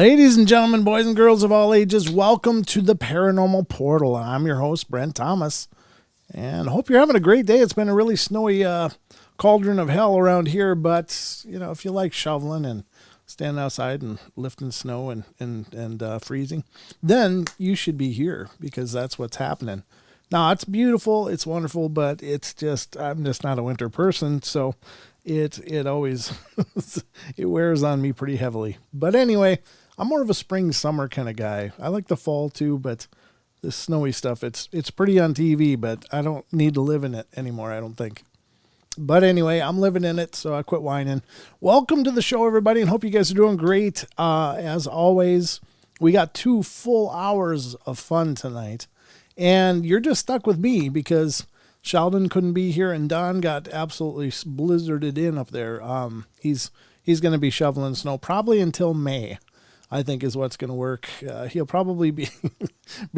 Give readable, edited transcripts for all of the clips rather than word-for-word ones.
Ladies and gentlemen, boys and girls of all ages, welcome to the Paranormal Portal. I'm your host, Brent Thomas, and I hope you're having a great day. It's been a really snowy cauldron of hell around here, but, you know, if you like shoveling and standing outside and lifting snow and freezing, then you should be here because that's what's happening. Now, it's beautiful, it's wonderful, but it's just, I'm just not a winter person, so it always, it wears on me pretty heavily. But anyway, I'm more of a spring, summer kind of guy. I like the fall too, but this snowy stuff, it's pretty on TV, but I don't need to live in it anymore, I don't think. But anyway, I'm living in it, so I quit whining. Welcome to the show, everybody, and hope you guys are doing great. As always, we got 2 full hours of fun tonight, and you're just stuck with me because Sheldon couldn't be here, and Don got absolutely blizzarded in up there. He's going to be shoveling snow probably until May, I think is what's going to work. He'll probably be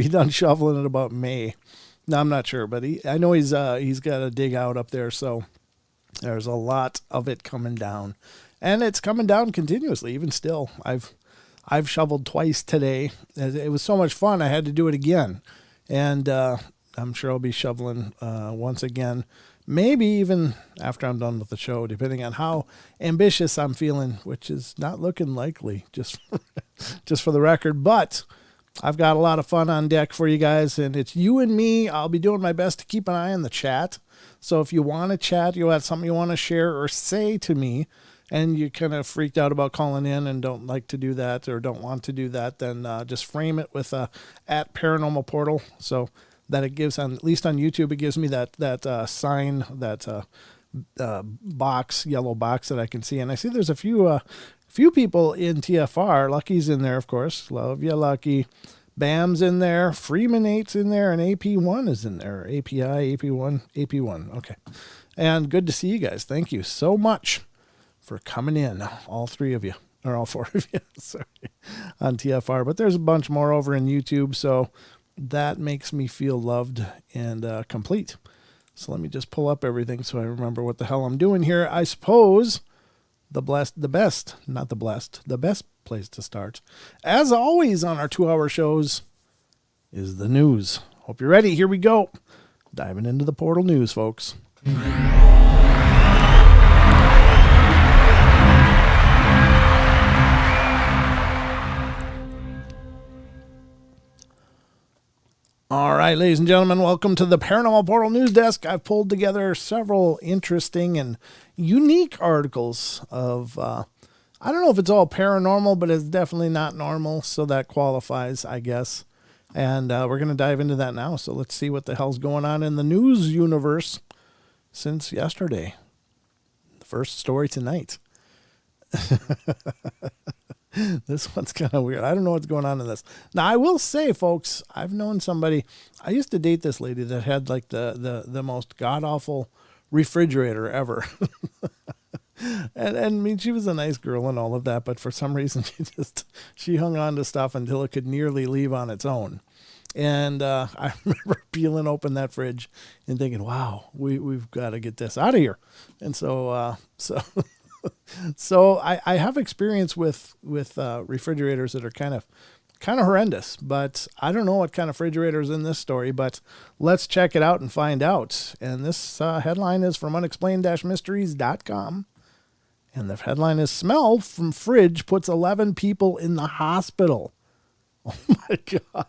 done shoveling at about May. No, I'm not sure, but I know he's got to dig out up there, so there's a lot of it coming down, and it's coming down continuously. Even still, I've shoveled twice today. It was so much fun, I had to do it again, and I'm sure I'll be shoveling once again, maybe even after I'm done with the show, depending on how ambitious I'm feeling, which is not looking likely, just for the record. But I've got a lot of fun on deck for you guys, and it's you and me. I'll be doing my best to keep an eye on the chat. So if you want to chat, you have something you want to share or say to me, and you kind of freaked out about calling in and don't like to do that or don't want to do that, then just frame it with at Paranormal Portal. So that it gives, at least on YouTube, it gives me that sign, that box, yellow box that I can see. And I see there's a few people in TFR. Lucky's in there, of course. Love you, Lucky. Bam's in there. Freeman 8's in there. And AP1 is in there. API, AP1. Okay. And good to see you guys. Thank you so much for coming in, all 3 of you. Or all 4 of you, sorry, on TFR. But there's a bunch more over in YouTube, so that makes me feel loved and complete. So let me just pull up everything so I remember what the hell I'm doing here. I suppose the best place to start, as always on our 2-hour shows, is the news. Hope you're ready. Here we go. Diving into the portal news, folks. All right, ladies and gentlemen, welcome to the Paranormal Portal News Desk. I've pulled together several interesting and unique articles of, I don't know if it's all paranormal, but it's definitely not normal, so that qualifies, I guess. And we're going to dive into that now, so let's see what the hell's going on in the news universe since yesterday. The first story tonight. This one's kind of weird. I don't know what's going on in this. Now, I will say, folks, I've known somebody. I used to date this lady that had like the most god-awful refrigerator ever. and I mean, she was a nice girl and all of that, but for some reason she hung on to stuff until it could nearly leave on its own. And I remember peeling open that fridge and thinking, wow, we've got to get this out of here. And so I have experience with refrigerators that are kind of horrendous, but I don't know what kind of refrigerator is in this story, but let's check it out and find out. And this headline is from unexplained-mysteries.com. And the headline is, Smell from Fridge Puts 11 People in the Hospital. Oh my God.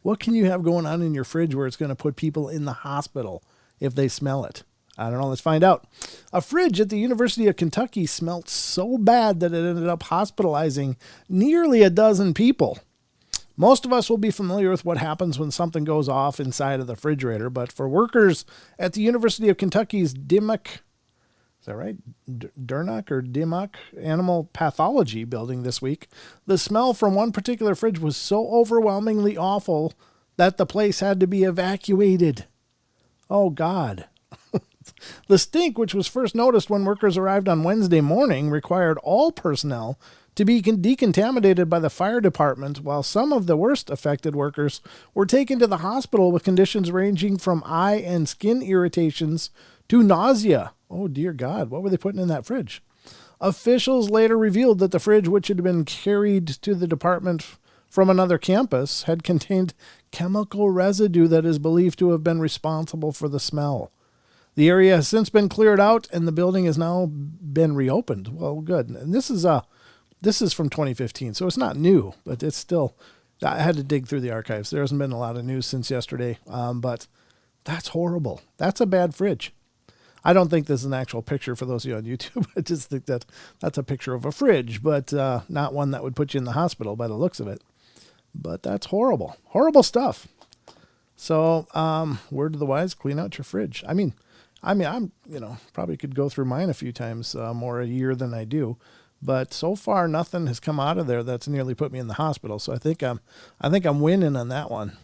What can you have going on in your fridge where it's going to put people in the hospital if they smell it? I don't know. Let's find out. A fridge at the University of Kentucky smelled so bad that it ended up hospitalizing nearly a dozen people. Most of us will be familiar with what happens when something goes off inside of the refrigerator, but for workers at the University of Kentucky's Dimmock, is that right? Dimmock Animal Pathology building this week, the smell from one particular fridge was so overwhelmingly awful that the place had to be evacuated. Oh, God. The stink, which was first noticed when workers arrived on Wednesday morning, required all personnel to be decontaminated by the fire department, while some of the worst affected workers were taken to the hospital with conditions ranging from eye and skin irritations to nausea. Oh, dear God, what were they putting in that fridge? Officials later revealed that the fridge, which had been carried to the department from another campus, had contained chemical residue that is believed to have been responsible for the smell. The area has since been cleared out, and the building has now been reopened. Well, good. And this is from 2015, so it's not new, but it's still. I had to dig through the archives. There hasn't been a lot of news since yesterday, but that's horrible. That's a bad fridge. I don't think this is an actual picture for those of you on YouTube. I just think that that's a picture of a fridge, but not one that would put you in the hospital by the looks of it. But that's horrible. Horrible stuff. So, word to the wise, clean out your fridge. I mean, I'm, probably could go through mine a few times more a year than I do. But so far, nothing has come out of there that's nearly put me in the hospital. So I think I'm winning on that one.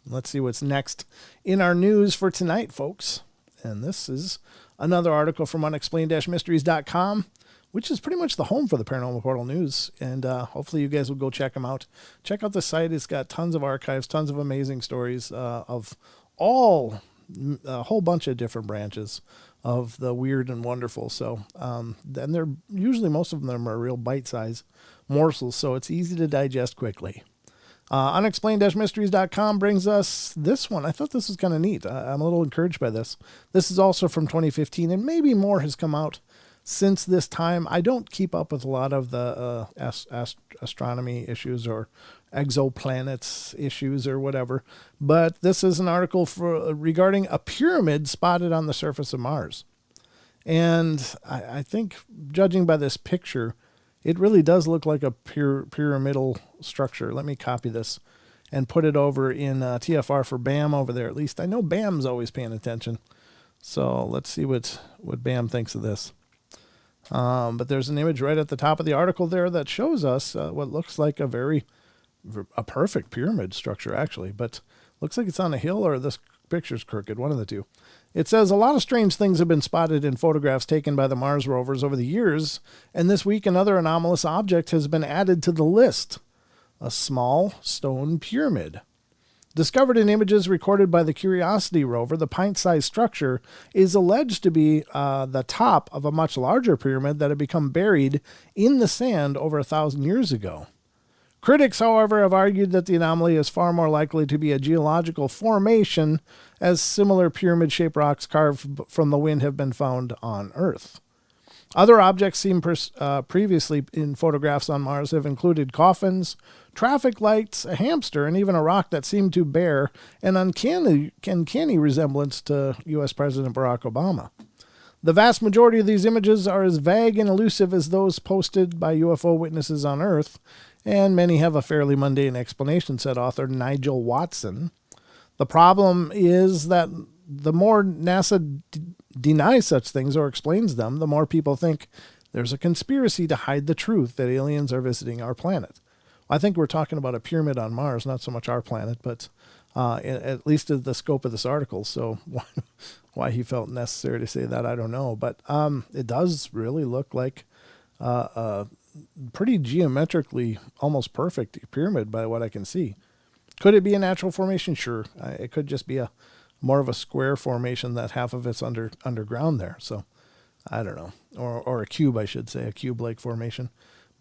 Let's see what's next in our news for tonight, folks. And this is another article from unexplained-mysteries.com, which is pretty much the home for the Paranormal Portal news. And hopefully you guys will go check them out. Check out the site. It's got tons of archives, tons of amazing stories of a whole bunch of different branches of the weird and wonderful. So, and they're usually, most of them are real bite-sized morsels, so it's easy to digest quickly. Unexplained-mysteries.com brings us this one. I thought this was kind of neat. I'm a little encouraged by this. This is also from 2015, and maybe more has come out since this time. I don't keep up with a lot of the astronomy issues or exoplanets issues or whatever, but this is an article regarding a pyramid spotted on the surface of Mars. And I think, judging by this picture, it really does look like a pyramidal structure. Let me copy this and put it over in TFR for BAM over there. At least I know BAM's always paying attention. So let's see what BAM thinks of this. But there's an image right at the top of the article there that shows us what looks like a perfect pyramid structure, actually. But looks like it's on a hill, or this picture's crooked, one of the two. It says a lot of strange things have been spotted in photographs taken by the Mars rovers over the years, and this week another anomalous object has been added to the list. A small stone pyramid. Discovered in images recorded by the Curiosity rover, the pint-sized structure is alleged to be the top of a much larger pyramid that had become buried in the sand over 1,000 years ago. Critics, however, have argued that the anomaly is far more likely to be a geological formation, as similar pyramid-shaped rocks carved from the wind have been found on Earth. Other objects seen previously in photographs on Mars have included coffins, traffic lights, a hamster, and even a rock that seemed to bear an uncanny resemblance to U.S. President Barack Obama. The vast majority of these images are as vague and elusive as those posted by UFO witnesses on Earth, and many have a fairly mundane explanation, said author Nigel Watson. The problem is that the more NASA denies such things or explains them, the more people think there's a conspiracy to hide the truth that aliens are visiting our planet. I think we're talking about a pyramid on Mars, not so much our planet, but at least at the scope of this article. So why he felt necessary to say that, I don't know. But it does really look like a pretty geometrically almost perfect pyramid by what I can see. Could it be a natural formation? Sure. It could just be more of a square formation that half of it's underground there. So I don't know. Or a cube, I should say, a cube-like formation.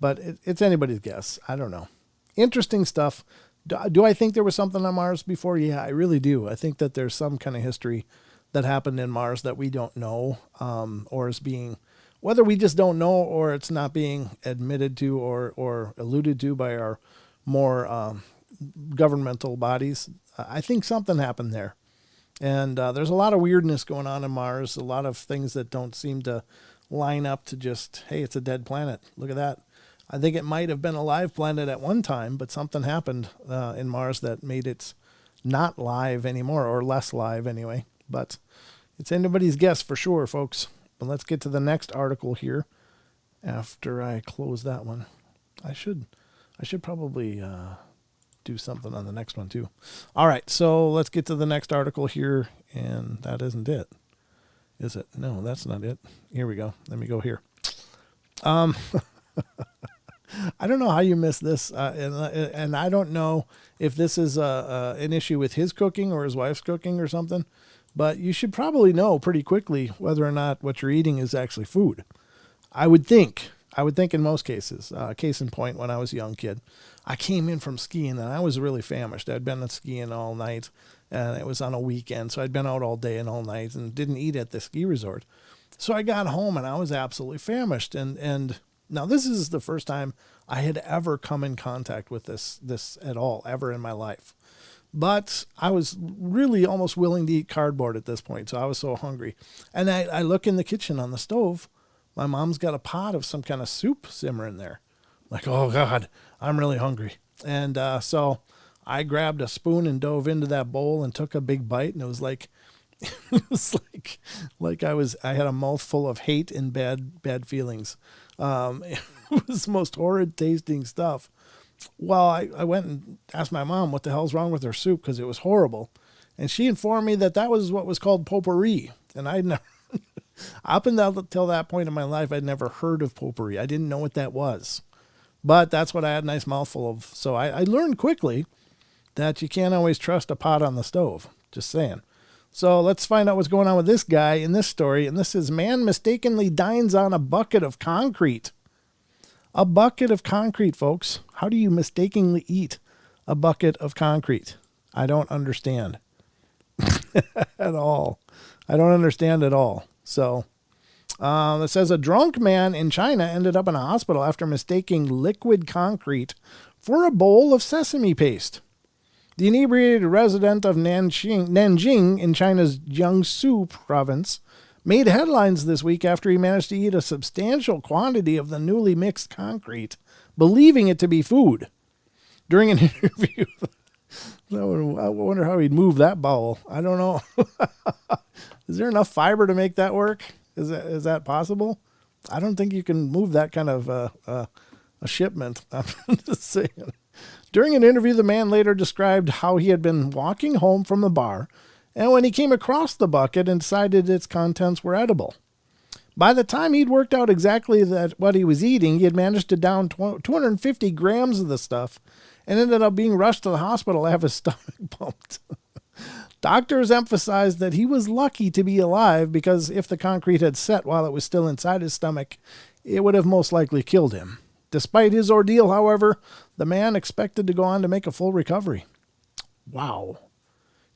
But it's anybody's guess. I don't know. Interesting stuff. Do I think there was something on Mars before? Yeah, I really do. I think that there's some kind of history that happened in Mars that we don't know, or is being, whether we just don't know or it's not being admitted to or alluded to by our more governmental bodies. I think something happened there. And there's a lot of weirdness going on Mars, a lot of things that don't seem to line up to just, hey, it's a dead planet. Look at that. I think it might have been a live planet at one time, but something happened in Mars that made it not live anymore, or less live anyway. But it's anybody's guess for sure, folks. But let's get to the next article here after I close that one. I should probably do something on the next one too. All right, so let's get to the next article here, and that isn't it. Is it? No, that's not it. Here we go. Let me go here. I don't know how you missed this, and I don't know if this is an issue with his cooking or his wife's cooking or something, but you should probably know pretty quickly whether or not what you're eating is actually food. I would think in most cases, case in point, when I was a young kid, I came in from skiing and I was really famished. I'd been skiing all night and it was on a weekend. So I'd been out all day and all night and didn't eat at the ski resort. So I got home and I was absolutely famished. And now this is the first time I had ever come in contact with this at all, ever in my life. But I was really almost willing to eat cardboard at this point. So I was so hungry. And I look in the kitchen on the stove. My mom's got a pot of some kind of soup simmering there. Like, oh God, I'm really hungry. And so I grabbed a spoon and dove into that bowl and took a big bite. And it was like, I had a mouthful of hate and bad feelings. It was the most horrid tasting stuff. Well, I went and asked my mom what the hell's wrong with her soup because it was horrible. And she informed me that was what was called potpourri. And I'd never, up until that point in my life, I'd never heard of potpourri. I didn't know what that was. But that's what I had a nice mouthful of. So I learned quickly that you can't always trust a pot on the stove. Just saying. So let's find out what's going on with this guy in this story. And this is man mistakenly dines on a bucket of concrete. A bucket of concrete, folks. How do you mistakenly eat a bucket of concrete? I don't understand at all. I don't understand at all. So it says a drunk man in China ended up in a hospital after mistaking liquid concrete for a bowl of sesame paste. The inebriated resident of Nanjing in China's Jiangsu province made headlines this week after he managed to eat a substantial quantity of the newly mixed concrete, believing it to be food. During an interview, I wonder how he'd move that bowel. I don't know. Is there enough fiber to make that work? Is that possible? I don't think you can move that kind of a shipment. I'm just saying. During an interview, the man later described how he had been walking home from the bar and when he came across the bucket and decided its contents were edible. By the time he'd worked out exactly what he was eating, he had managed to down 250 grams of the stuff and ended up being rushed to the hospital to have his stomach pumped. Doctors emphasized that he was lucky to be alive because if the concrete had set while it was still inside his stomach, it would have most likely killed him. Despite his ordeal, however, the man expected to go on to make a full recovery. Wow.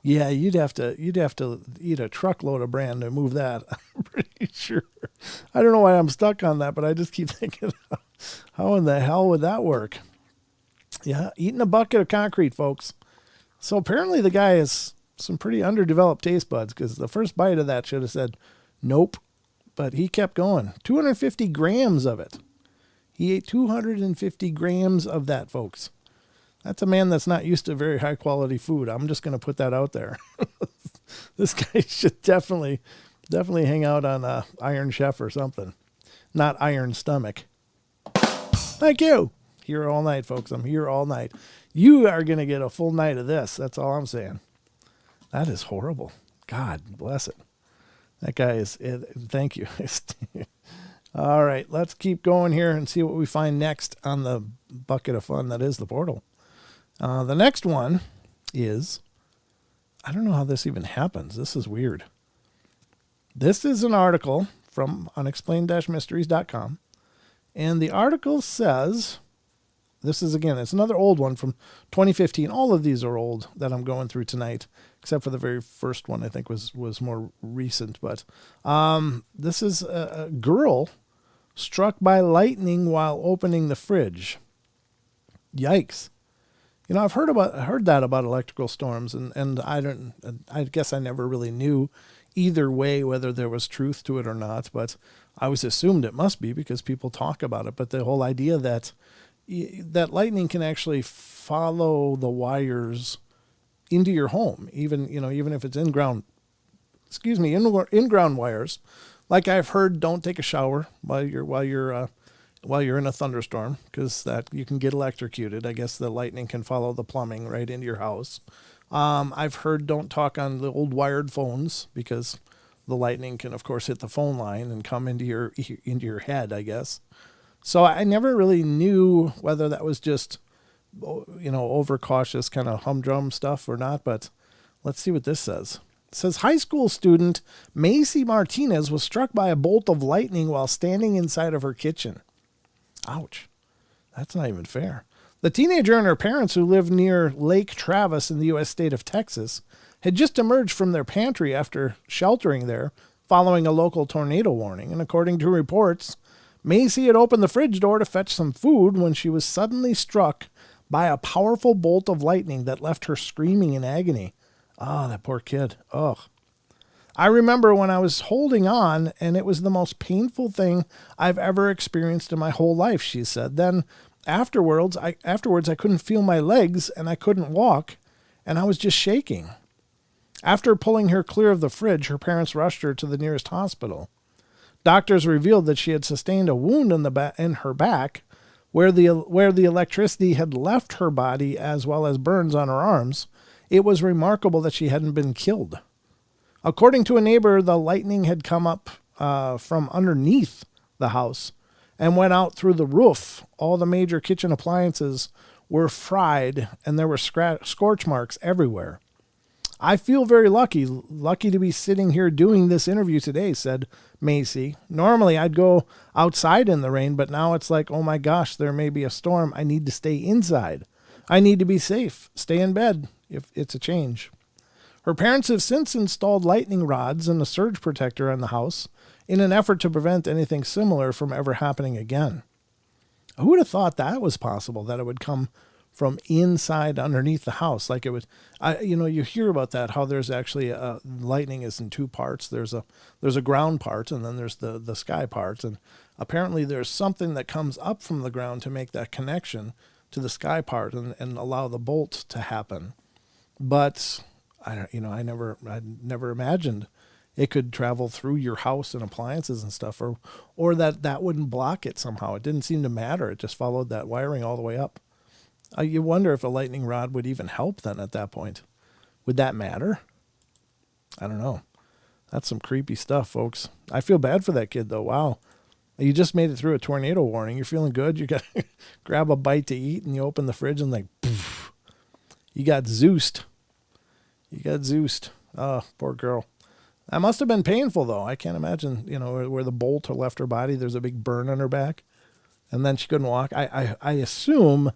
Yeah, you'd have to eat a truckload of bran to move that. I'm pretty sure. I don't know why I'm stuck on that, but I just keep thinking, how in the hell would that work? Yeah, eating a bucket of concrete, folks. So apparently the guy has some pretty underdeveloped taste buds because the first bite of that should have said, nope. But he kept going. 250 grams of it. He ate 250 grams of that, folks. That's a man that's not used to very high quality food. I'm just going to put that out there. This guy should definitely hang out on Iron Chef or something. Not Iron Stomach. Thank you. Here all night, folks. I'm here all night. You are going to get a full night of this. That's all I'm saying. That is horrible. God bless it. That guy is, thank you. All right, let's keep going here and see what we find next on the bucket of fun that is the portal. The next one is, I don't know how this even happens. This is weird. This is an article from unexplained-mysteries.com. And the article says, this is, again, it's another old one from 2015. All of these are old that I'm going through tonight, except for the very first one I think was more recent. But this is a girl struck by lightning while opening the fridge. Yikes. You know, I've heard that about electrical storms, and I guess I never really knew either way whether there was truth to it or not, but I always assumed it must be because people talk about it. But the whole idea that lightning can actually follow the wires into your home, even if it's in-ground wires. Like I've heard, don't take a shower while you're in a thunderstorm because that you can get electrocuted. I guess the lightning can follow the plumbing right into your house. I've heard don't talk on the old wired phones because the lightning can, of course, hit the phone line and come into your head, I guess. So I never really knew whether that was just, overcautious kind of humdrum stuff or not. But let's see what this says. says high school student Macy Martinez was struck by a bolt of lightning while standing inside of her kitchen. Ouch. That's not even fair. The teenager and her parents, who live near Lake Travis in the U.S. state of Texas, had just emerged from their pantry after sheltering there following a local tornado warning. And according to reports, Macy had opened the fridge door to fetch some food when she was suddenly struck by a powerful bolt of lightning that left her screaming in agony. Oh, that poor kid. Ugh. I remember when I was holding on, and it was the most painful thing I've ever experienced in my whole life, she said. Then afterwards, I couldn't feel my legs, and I couldn't walk, and I was just shaking. After pulling her clear of the fridge, her parents rushed her to the nearest hospital. Doctors revealed that she had sustained a wound in her back, where the electricity had left her body, as well as burns on her arms. It was remarkable that she hadn't been killed. According to a neighbor, the lightning had come up from underneath the house and went out through the roof. All the major kitchen appliances were fried, and there were scorch marks everywhere. I feel very lucky to be sitting here doing this interview today, said Macy. Normally I'd go outside in the rain, but now it's like, oh my gosh, there may be a storm. I need to stay inside. I need to be safe. Stay in bed if it's a change. Her parents have since installed lightning rods and a surge protector on the house in an effort to prevent anything similar from ever happening again. Who would have thought that was possible, that it would come from inside underneath the house? Like it would, you hear about that, how there's actually lightning is in two parts. There's a ground part, and then there's the sky part. And apparently there's something that comes up from the ground to make that connection to the sky part and allow the bolt to happen. But I never imagined it could travel through your house and appliances and stuff, or that wouldn't block it somehow. It didn't seem to matter. It just followed that wiring all the way up. You wonder if a lightning rod would even help then at that point. Would that matter? I don't know. That's some creepy stuff, folks. I feel bad for that kid, though. Wow. You just made it through a tornado warning. You're feeling good. You got to grab a bite to eat, and you open the fridge, and like, poof, you got Zeused. Oh, poor girl. That must have been painful, though. I can't imagine, where the bolt left her body. There's a big burn on her back, and then she couldn't walk. I assume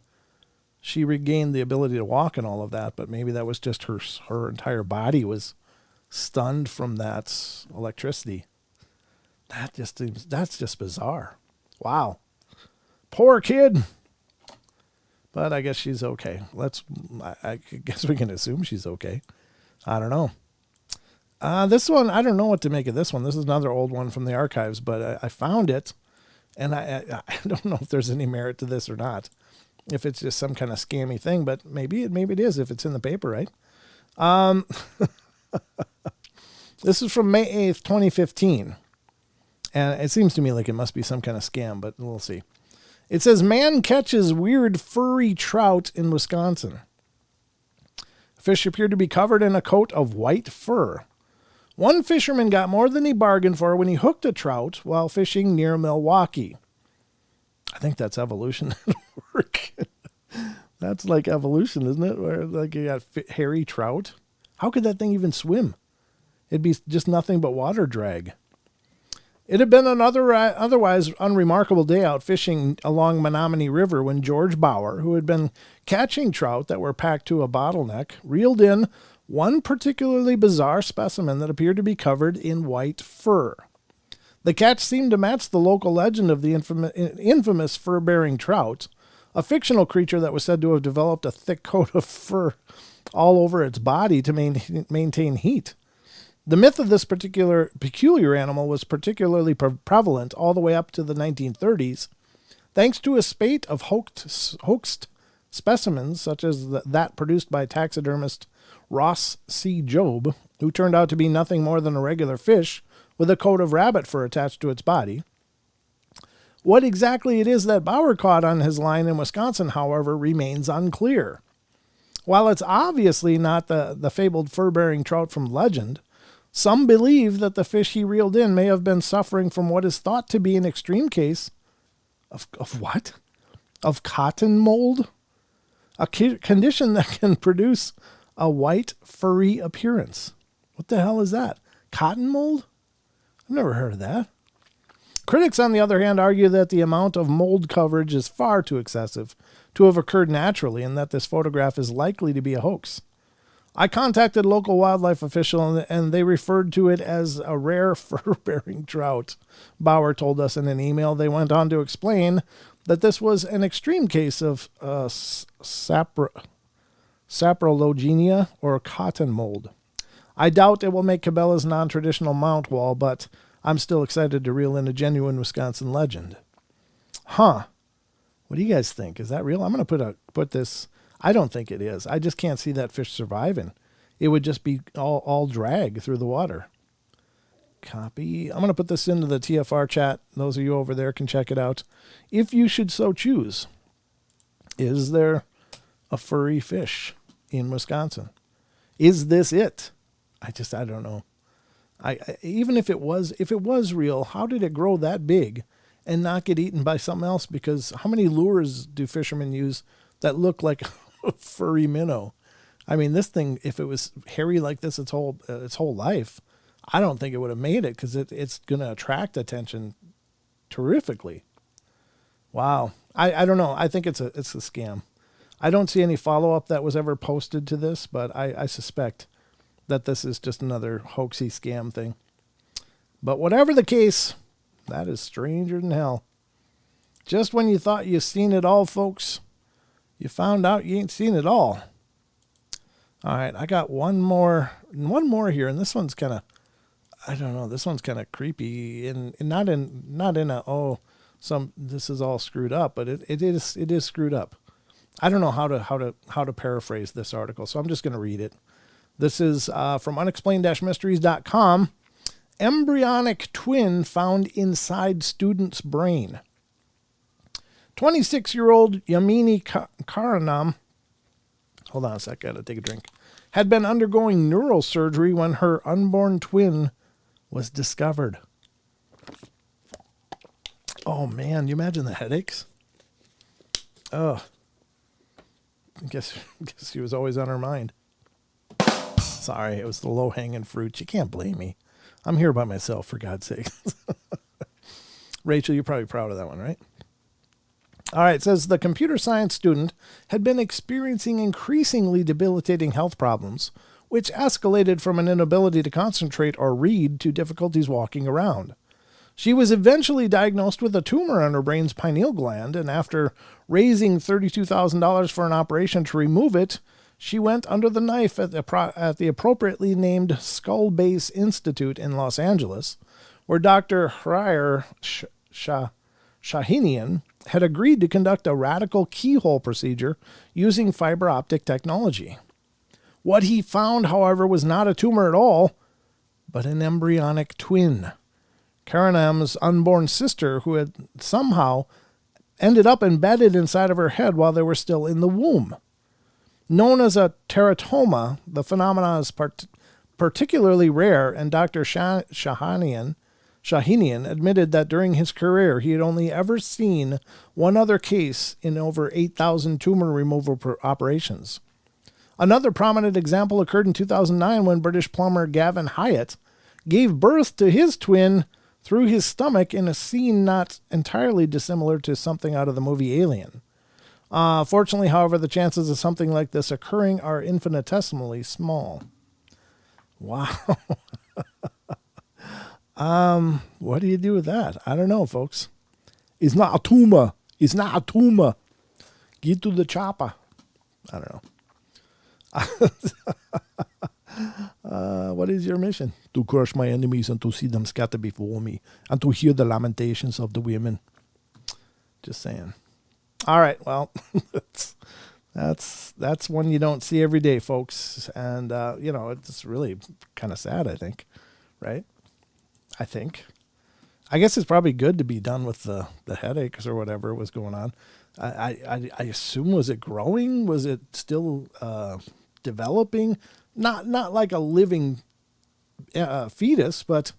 she regained the ability to walk and all of that, but maybe that was just her entire body was stunned from that electricity. That's just bizarre. Wow. Poor kid. But I guess she's okay. I guess we can assume she's okay. I don't know. This one, I don't know what to make of this one. This is another old one from the archives, but I found it, and I don't know if there's any merit to this or not. If it's just some kind of scammy thing, but maybe it is if it's in the paper, right? This is from May 8th, 2015. And it seems to me like it must be some kind of scam, but we'll see. It says, man catches weird furry trout in Wisconsin. Fish appeared to be covered in a coat of white fur. One fisherman got more than he bargained for when he hooked a trout while fishing near Milwaukee. I think that's evolution at work. That's like evolution, isn't it? Where like you got hairy trout. How could that thing even swim? It'd be just nothing but water drag. It had been another otherwise unremarkable day out fishing along Menominee River when George Bauer, who had been catching trout that were packed to a bottleneck, reeled in one particularly bizarre specimen that appeared to be covered in white fur. The catch seemed to match the local legend of the infamous fur-bearing trout, a fictional creature that was said to have developed a thick coat of fur all over its body to maintain heat. The myth of this peculiar animal was particularly prevalent all the way up to the 1930s, thanks to a spate of hoaxed specimens, such as that produced by taxidermist Ross C. Jobe, who turned out to be nothing more than a regular fish with a coat of rabbit fur attached to its body. What exactly it is that Bauer caught on his line in Wisconsin, however, remains unclear. While it's obviously not the fabled fur-bearing trout from legend, some believe that the fish he reeled in may have been suffering from what is thought to be an extreme case of what? Of cotton mold? A condition that can produce a white, furry appearance. What the hell is that? Cotton mold? I've never heard of that. Critics, on the other hand, argue that the amount of mold coverage is far too excessive to have occurred naturally and that this photograph is likely to be a hoax. I contacted a local wildlife official and they referred to it as a rare fur-bearing trout, Bauer told us in an email. They went on to explain that this was an extreme case of saprologenia or cotton mold. I doubt it will make Cabela's non-traditional mount wall, but I'm still excited to reel in a genuine Wisconsin legend. Huh. What do you guys think? Is that real? I'm going to put this... I don't think it is. I just can't see that fish surviving. It would just be all drag through the water. Copy. I'm going to put this into the TFR chat. Those of you over there can check it out, if you should so choose. Is there a furry fish in Wisconsin? Is this it? I don't know. Even if it was real, how did it grow that big and not get eaten by something else? Because how many lures do fishermen use that look like a furry minnow? I mean, this thing, if it was hairy like this its whole life, I don't think it would have made it, because it's going to attract attention terrifically. Wow. I don't know. I think it's a scam. I don't see any follow-up that was ever posted to this, but I suspect that this is just another hoaxy scam thing. But whatever the case, that is stranger than hell. Just when you thought you seen it all, folks, you found out you ain't seen it all. All right, I got one more here, and this one's kind of, I don't know, this one's kind of creepy, and not in a this is all screwed up, but it is screwed up. I don't know how to paraphrase this article, so I'm just going to read it. This is from unexplained-mysteries.com. Embryonic twin found inside student's brain. 26-year-old Yamini Karanam, hold on a sec, I gotta take a drink, had been undergoing neurosurgery when her unborn twin was discovered. Oh man, you imagine the headaches? Oh, I guess she was always on her mind. Sorry, it was the low-hanging fruit. You can't blame me. I'm here by myself, for God's sake. Rachel, you're probably proud of that one, right? All right, it says the computer science student had been experiencing increasingly debilitating health problems, which escalated from an inability to concentrate or read to difficulties walking around. She was eventually diagnosed with a tumor on her brain's pineal gland, and after raising $32,000 for an operation to remove it, she went under the knife at the appropriately named Skull Base Institute in Los Angeles, where Dr. Hrier Shahinian had agreed to conduct a radical keyhole procedure using fiber optic technology. What he found, however, was not a tumor at all, but an embryonic twin. Karanam's unborn sister, who had somehow ended up embedded inside of her head while they were still in the womb. Known as a teratoma, the phenomenon is particularly rare, and Dr. Shahinian admitted that during his career he had only ever seen one other case in over 8,000 tumor removal operations. Another prominent example occurred in 2009 when British plumber Gavin Hyatt gave birth to his twin through his stomach in a scene not entirely dissimilar to something out of the movie Alien. Fortunately, however, the chances of something like this occurring are infinitesimally small. Wow. What do you do with that? I don't know, folks. It's not a tumor. It's not a tumor. Get to the chopper. I don't know. What is your mission? To crush my enemies and to see them scatter before me and to hear the lamentations of the women. Just saying. All right, well, that's one you don't see every day, folks, and it's really kind of sad, I think, right? I guess it's probably good to be done with the headaches or whatever was going on. I assume, was it growing? Was it still developing? Not like a living fetus, but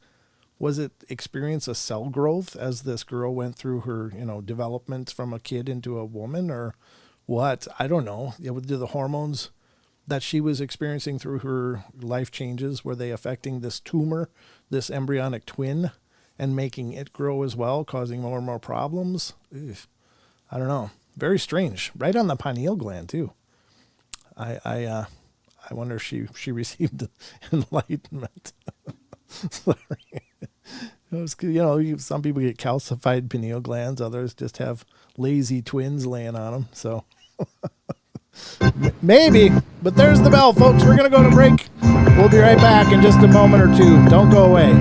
was it experience a cell growth as this girl went through her, development from a kid into a woman, or what? I don't know. Do the hormones that she was experiencing through her life changes. Were they affecting this tumor, this embryonic twin, and making it grow as well, causing more and more problems? Ugh. I don't know. Very strange. Right on the pineal gland too. I wonder if she received enlightenment. Sorry. Some people get calcified pineal glands. Others just have lazy twins laying on them. So maybe. But there's the bell, folks. We're going to go to break. We'll be right back in just a moment or two. Don't go away.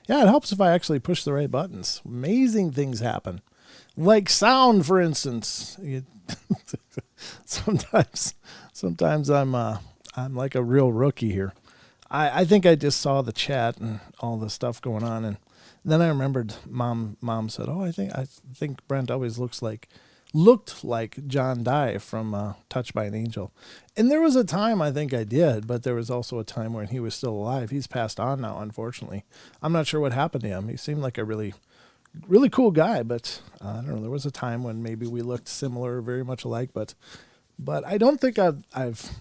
Yeah, it helps if I actually push the right buttons. Amazing things happen. Like sound, for instance. Sometimes I'm like a real rookie here. I think I just saw the chat and all the stuff going on, and then I remembered mom said, "Oh, I think Brent always looked like John Dye from Touched by an Angel." And there was a time I think I did, but there was also a time when he was still alive. He's passed on now, unfortunately. I'm not sure what happened to him. He seemed like a really cool guy, but I don't know. There was a time when maybe we looked similar, very much alike, but I don't think I've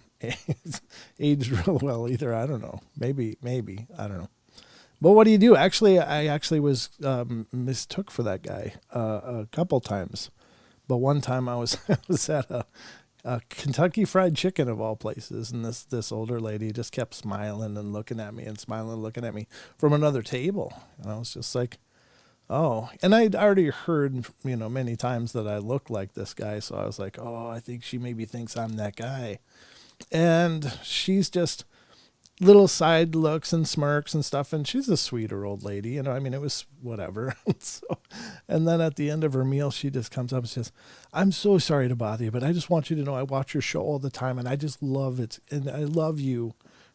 aged real well either. I don't know. Maybe I don't know. But what do you do? Actually, I actually was mistook for that guy a couple times. But one time I was at a Kentucky Fried Chicken of all places, and this older lady just kept smiling and looking at me from another table, and I was just like, oh. And I'd already heard many times that I looked like this guy, so I was like, oh, I think she maybe thinks I'm that guy, and she's just little side looks and smirks and stuff, and she's a sweeter old lady, I mean, it was whatever. And then at the end of her meal, she just comes up and says, "I'm so sorry to bother you, but I just want you to know I watch your show all the time, and I just love it, and I love you."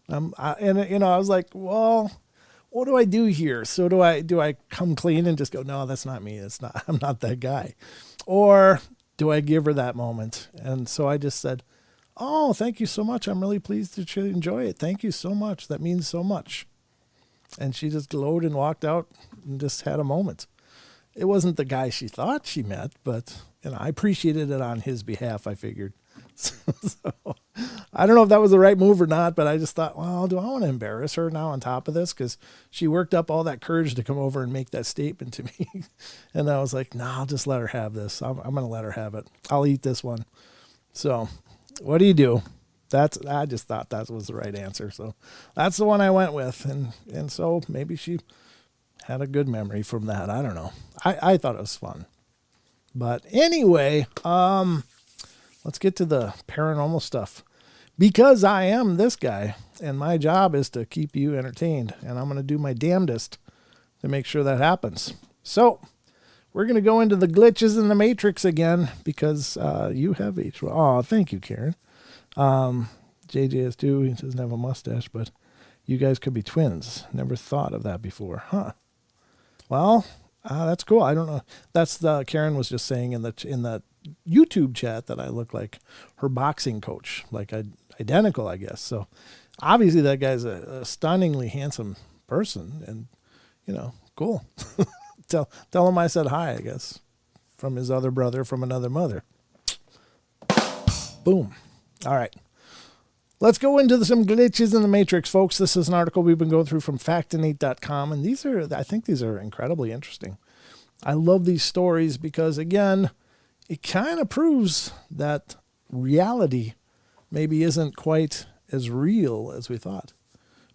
I was like, well, what do I do here? So do I come clean and just go, no, that's not me, I'm not that guy, or do I give her that moment? And so I just said, "Oh, thank you so much. I'm really pleased that you enjoy it. Thank you so much. That means so much." And she just glowed and walked out and just had a moment. It wasn't the guy she thought she met, but I appreciated it on his behalf, I figured. So, I don't know if that was the right move or not, but I just thought, well, do I want to embarrass her now on top of this? Because she worked up all that courage to come over and make that statement to me. And I was like, no, I'll just let her have this. I'm going to let her have it. I'll eat this one. So what do you do? I just thought that was the right answer. So that's the one I went with. And so maybe she had a good memory from that. I don't know. I thought it was fun. But anyway, let's get to the paranormal stuff. Because I am this guy, and my job is to keep you entertained, and I'm going to do my damnedest to make sure that happens. So we're going to go into the glitches in the Matrix again, because you have H1. Oh, thank you, Karen. JJS2, he doesn't have a mustache, but you guys could be twins. Never thought of that before. Huh. Well, that's cool. I don't know. That's Karen was just saying in the YouTube chat that I look like her boxing coach, like identical, I guess. So obviously that guy's a stunningly handsome person, and cool. Tell him I said hi, I guess, from his other brother from another mother. Boom. All right. Let's go into some glitches in the Matrix, folks. This is an article we've been going through from factinate.com, and I think these are incredibly interesting. I love these stories because, again, it kind of proves that reality maybe isn't quite as real as we thought.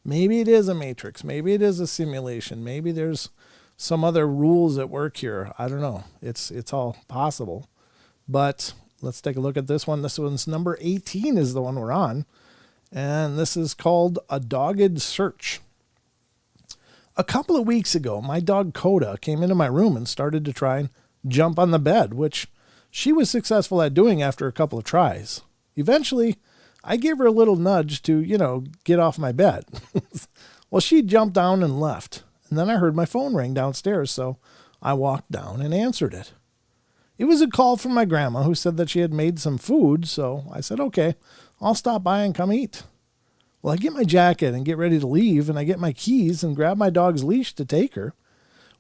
Maybe it is a matrix. Maybe it is a simulation. Maybe there's some other rules at work here. I don't know. It's all possible. But let's take a look at this one. This one's number 18 is the one we're on. And this is called A Dogged Search. A couple of weeks ago, my dog Coda came into my room and started to try and jump on the bed, which she was successful at doing after a couple of tries. Eventually, I gave her a little nudge to, get off my bed. Well, she jumped down and left. And then I heard my phone ring downstairs, so I walked down and answered it. It was a call from my grandma who said that she had made some food, so I said, okay, I'll stop by and come eat. Well, I get my jacket and get ready to leave, and I get my keys and grab my dog's leash to take her.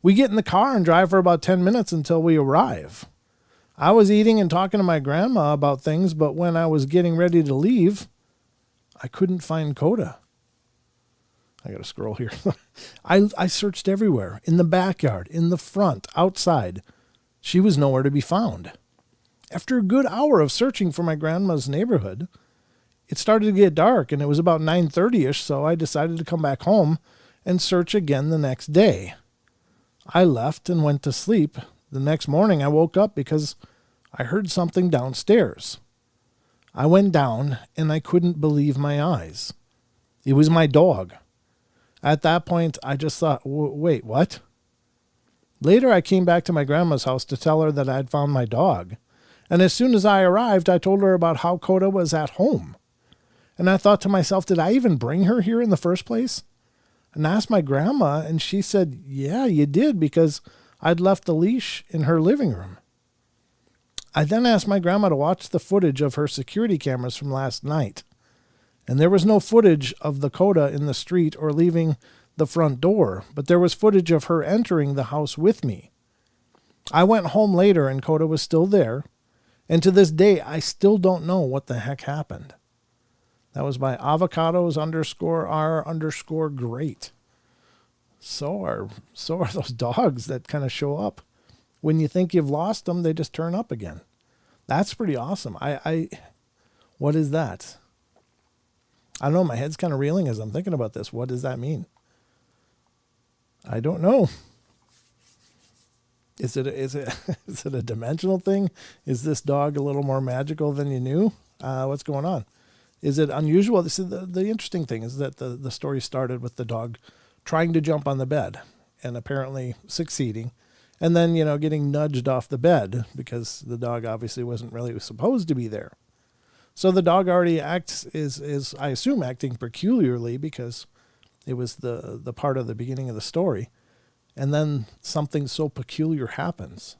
We get in the car and drive for about 10 minutes until we arrive. I was eating and talking to my grandma about things, but when I was getting ready to leave, I couldn't find Coda. I got to scroll here. I searched everywhere, in the backyard, in the front, outside. She was nowhere to be found. After a good hour of searching for my grandma's neighborhood, it started to get dark, and it was about 9:30ish, so I decided to come back home and search again the next day. I left and went to sleep. The next morning, I woke up because I heard something downstairs. I went down, and I couldn't believe my eyes. It was my dog. At that point, I just thought, wait, what? Later, I came back to my grandma's house to tell her that I'd found my dog. And as soon as I arrived, I told her about how Coda was at home. And I thought to myself, did I even bring her here in the first place? And I asked my grandma, and she said, yeah, you did, because I'd left the leash in her living room. I then asked my grandma to watch the footage of her security cameras from last night. And there was no footage of the Coda in the street or leaving the front door, but there was footage of her entering the house with me. I went home later and Coda was still there, and to this day, I still don't know what the heck happened. That was by avocados_r_great. So are those dogs that kind of show up. When you think you've lost them, they just turn up again. That's pretty awesome. What is that? I don't know. My head's kind of reeling as I'm thinking about this. What does that mean? I don't know. Is it a dimensional thing? Is this dog a little more magical than you knew? What's going on? Is it unusual? This is the interesting thing is that the story started with the dog trying to jump on the bed and apparently succeeding, and then getting nudged off the bed because the dog obviously wasn't really supposed to be there. So the dog already is I assume acting peculiarly because it was the part of the beginning of the story. And then something so peculiar happens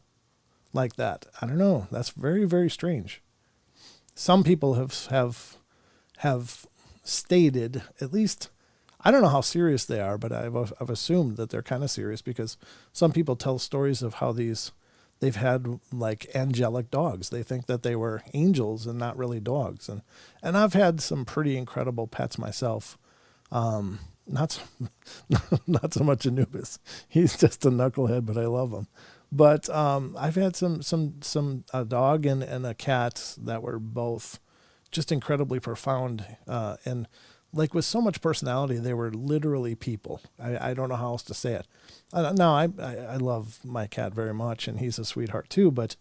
like that. I don't know. That's very, very strange. Some people have stated, at least, I don't know how serious they are, but I've assumed that they're kind of serious because some people tell stories of how they've had like angelic dogs. They think that they were angels and not really dogs. And I've had some pretty incredible pets myself. Not so much Anubis. He's just a knucklehead, but I love him. But I've had a dog and a cat that were both just incredibly profound and like with so much personality. They were literally people. I don't know how else to say it. No, I love my cat very much, and he's a sweetheart too. But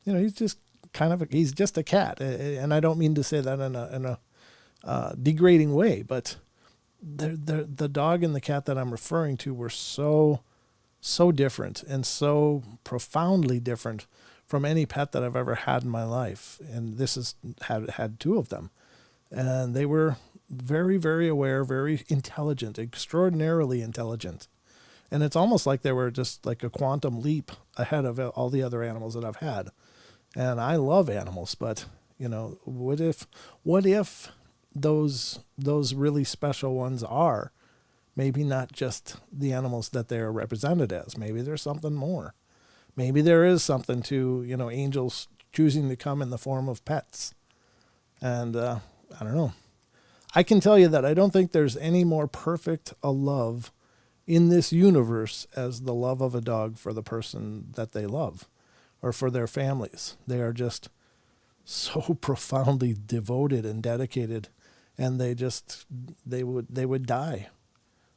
he's just he's just a cat, and I don't mean to say that in a degrading way, but. The dog and the cat that I'm referring to were so different and so profoundly different from any pet that I've ever had in my life. And this has had two of them. And they were very, very aware, very intelligent, extraordinarily intelligent. And it's almost like they were just like a quantum leap ahead of all the other animals that I've had. And I love animals, but, what if those really special ones are maybe not just the animals that they are represented as. Maybe there's something more. Maybe there is something to, angels choosing to come in the form of pets. And I don't know. I can tell you that I don't think there's any more perfect a love in this universe as the love of a dog for the person that they love or for their families. They are just so profoundly devoted and dedicated, and they would die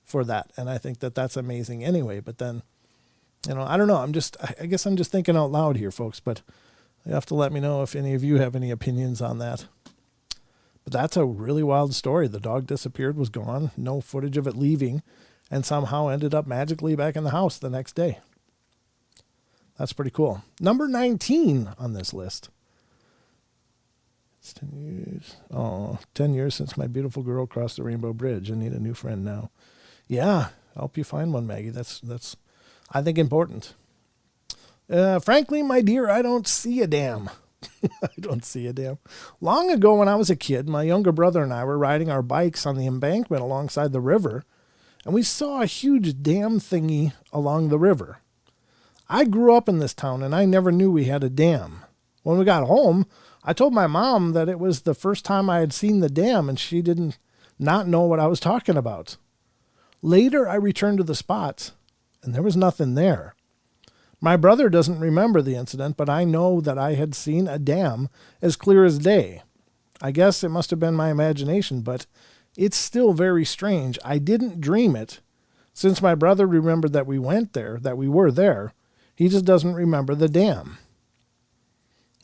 for that. And I think that that's amazing anyway. But then, I don't know. I guess I'm just thinking out loud here, folks, but you have to let me know if any of you have any opinions on that. But that's a really wild story. The dog disappeared, was gone, no footage of it leaving, and somehow ended up magically back in the house the next day. That's pretty cool. Number 19 on this list. It's 10 years. Oh, 10 years since my beautiful girl crossed the Rainbow Bridge. I need a new friend now. Yeah, I'll help you find one, Maggie. That's I think, important. Frankly, my dear, I don't see a damn. I don't see a damn. Long ago when I was a kid, my younger brother and I were riding our bikes on the embankment alongside the river, and we saw a huge dam thingy along the river. I grew up in this town, and I never knew we had a dam. When we got home, I told my mom that it was the first time I had seen the dam, and she didn't not know what I was talking about. Later, I returned to the spot, and there was nothing there. My brother doesn't remember the incident, but I know that I had seen a dam as clear as day. I guess it must have been my imagination, but it's still very strange. I didn't dream it. Since my brother remembered that we went there, that we were there, he just doesn't remember the dam.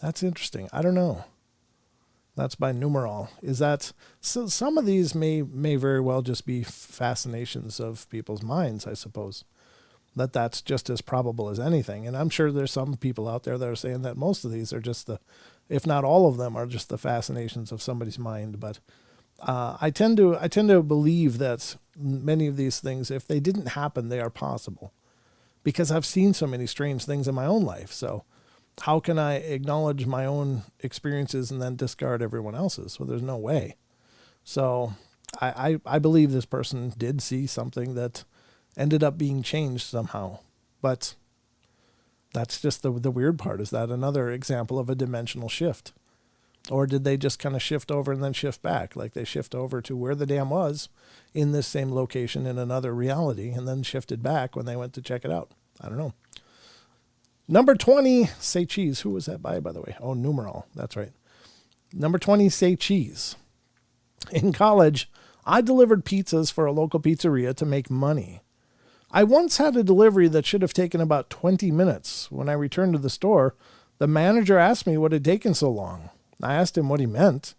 That's interesting. I don't know. That's by numeral. Is that so? Some of these may very well just be fascinations of people's minds, I suppose. That's just as probable as anything. And I'm sure there's some people out there that are saying that most of these are just if not all of them, are just the fascinations of somebody's mind. But I tend to believe that many of these things, if they didn't happen, they are possible, because I've seen so many strange things in my own life. So how can I acknowledge my own experiences and then discard everyone else's? Well, there's no way. So I believe this person did see something that ended up being changed somehow. But that's just the weird part. Is that another example of a dimensional shift? Or did they just kind of shift over and then shift back? Like they shift over to where the dam was in this same location in another reality and then shifted back when they went to check it out. I don't know. Number 20, say cheese. Who was that by the way? Oh, numeral. That's right. Number 20, say cheese. In college, I delivered pizzas for a local pizzeria to make money. I once had a delivery that should have taken about 20 minutes. When I returned to the store, the manager asked me what had taken so long. I asked him what he meant,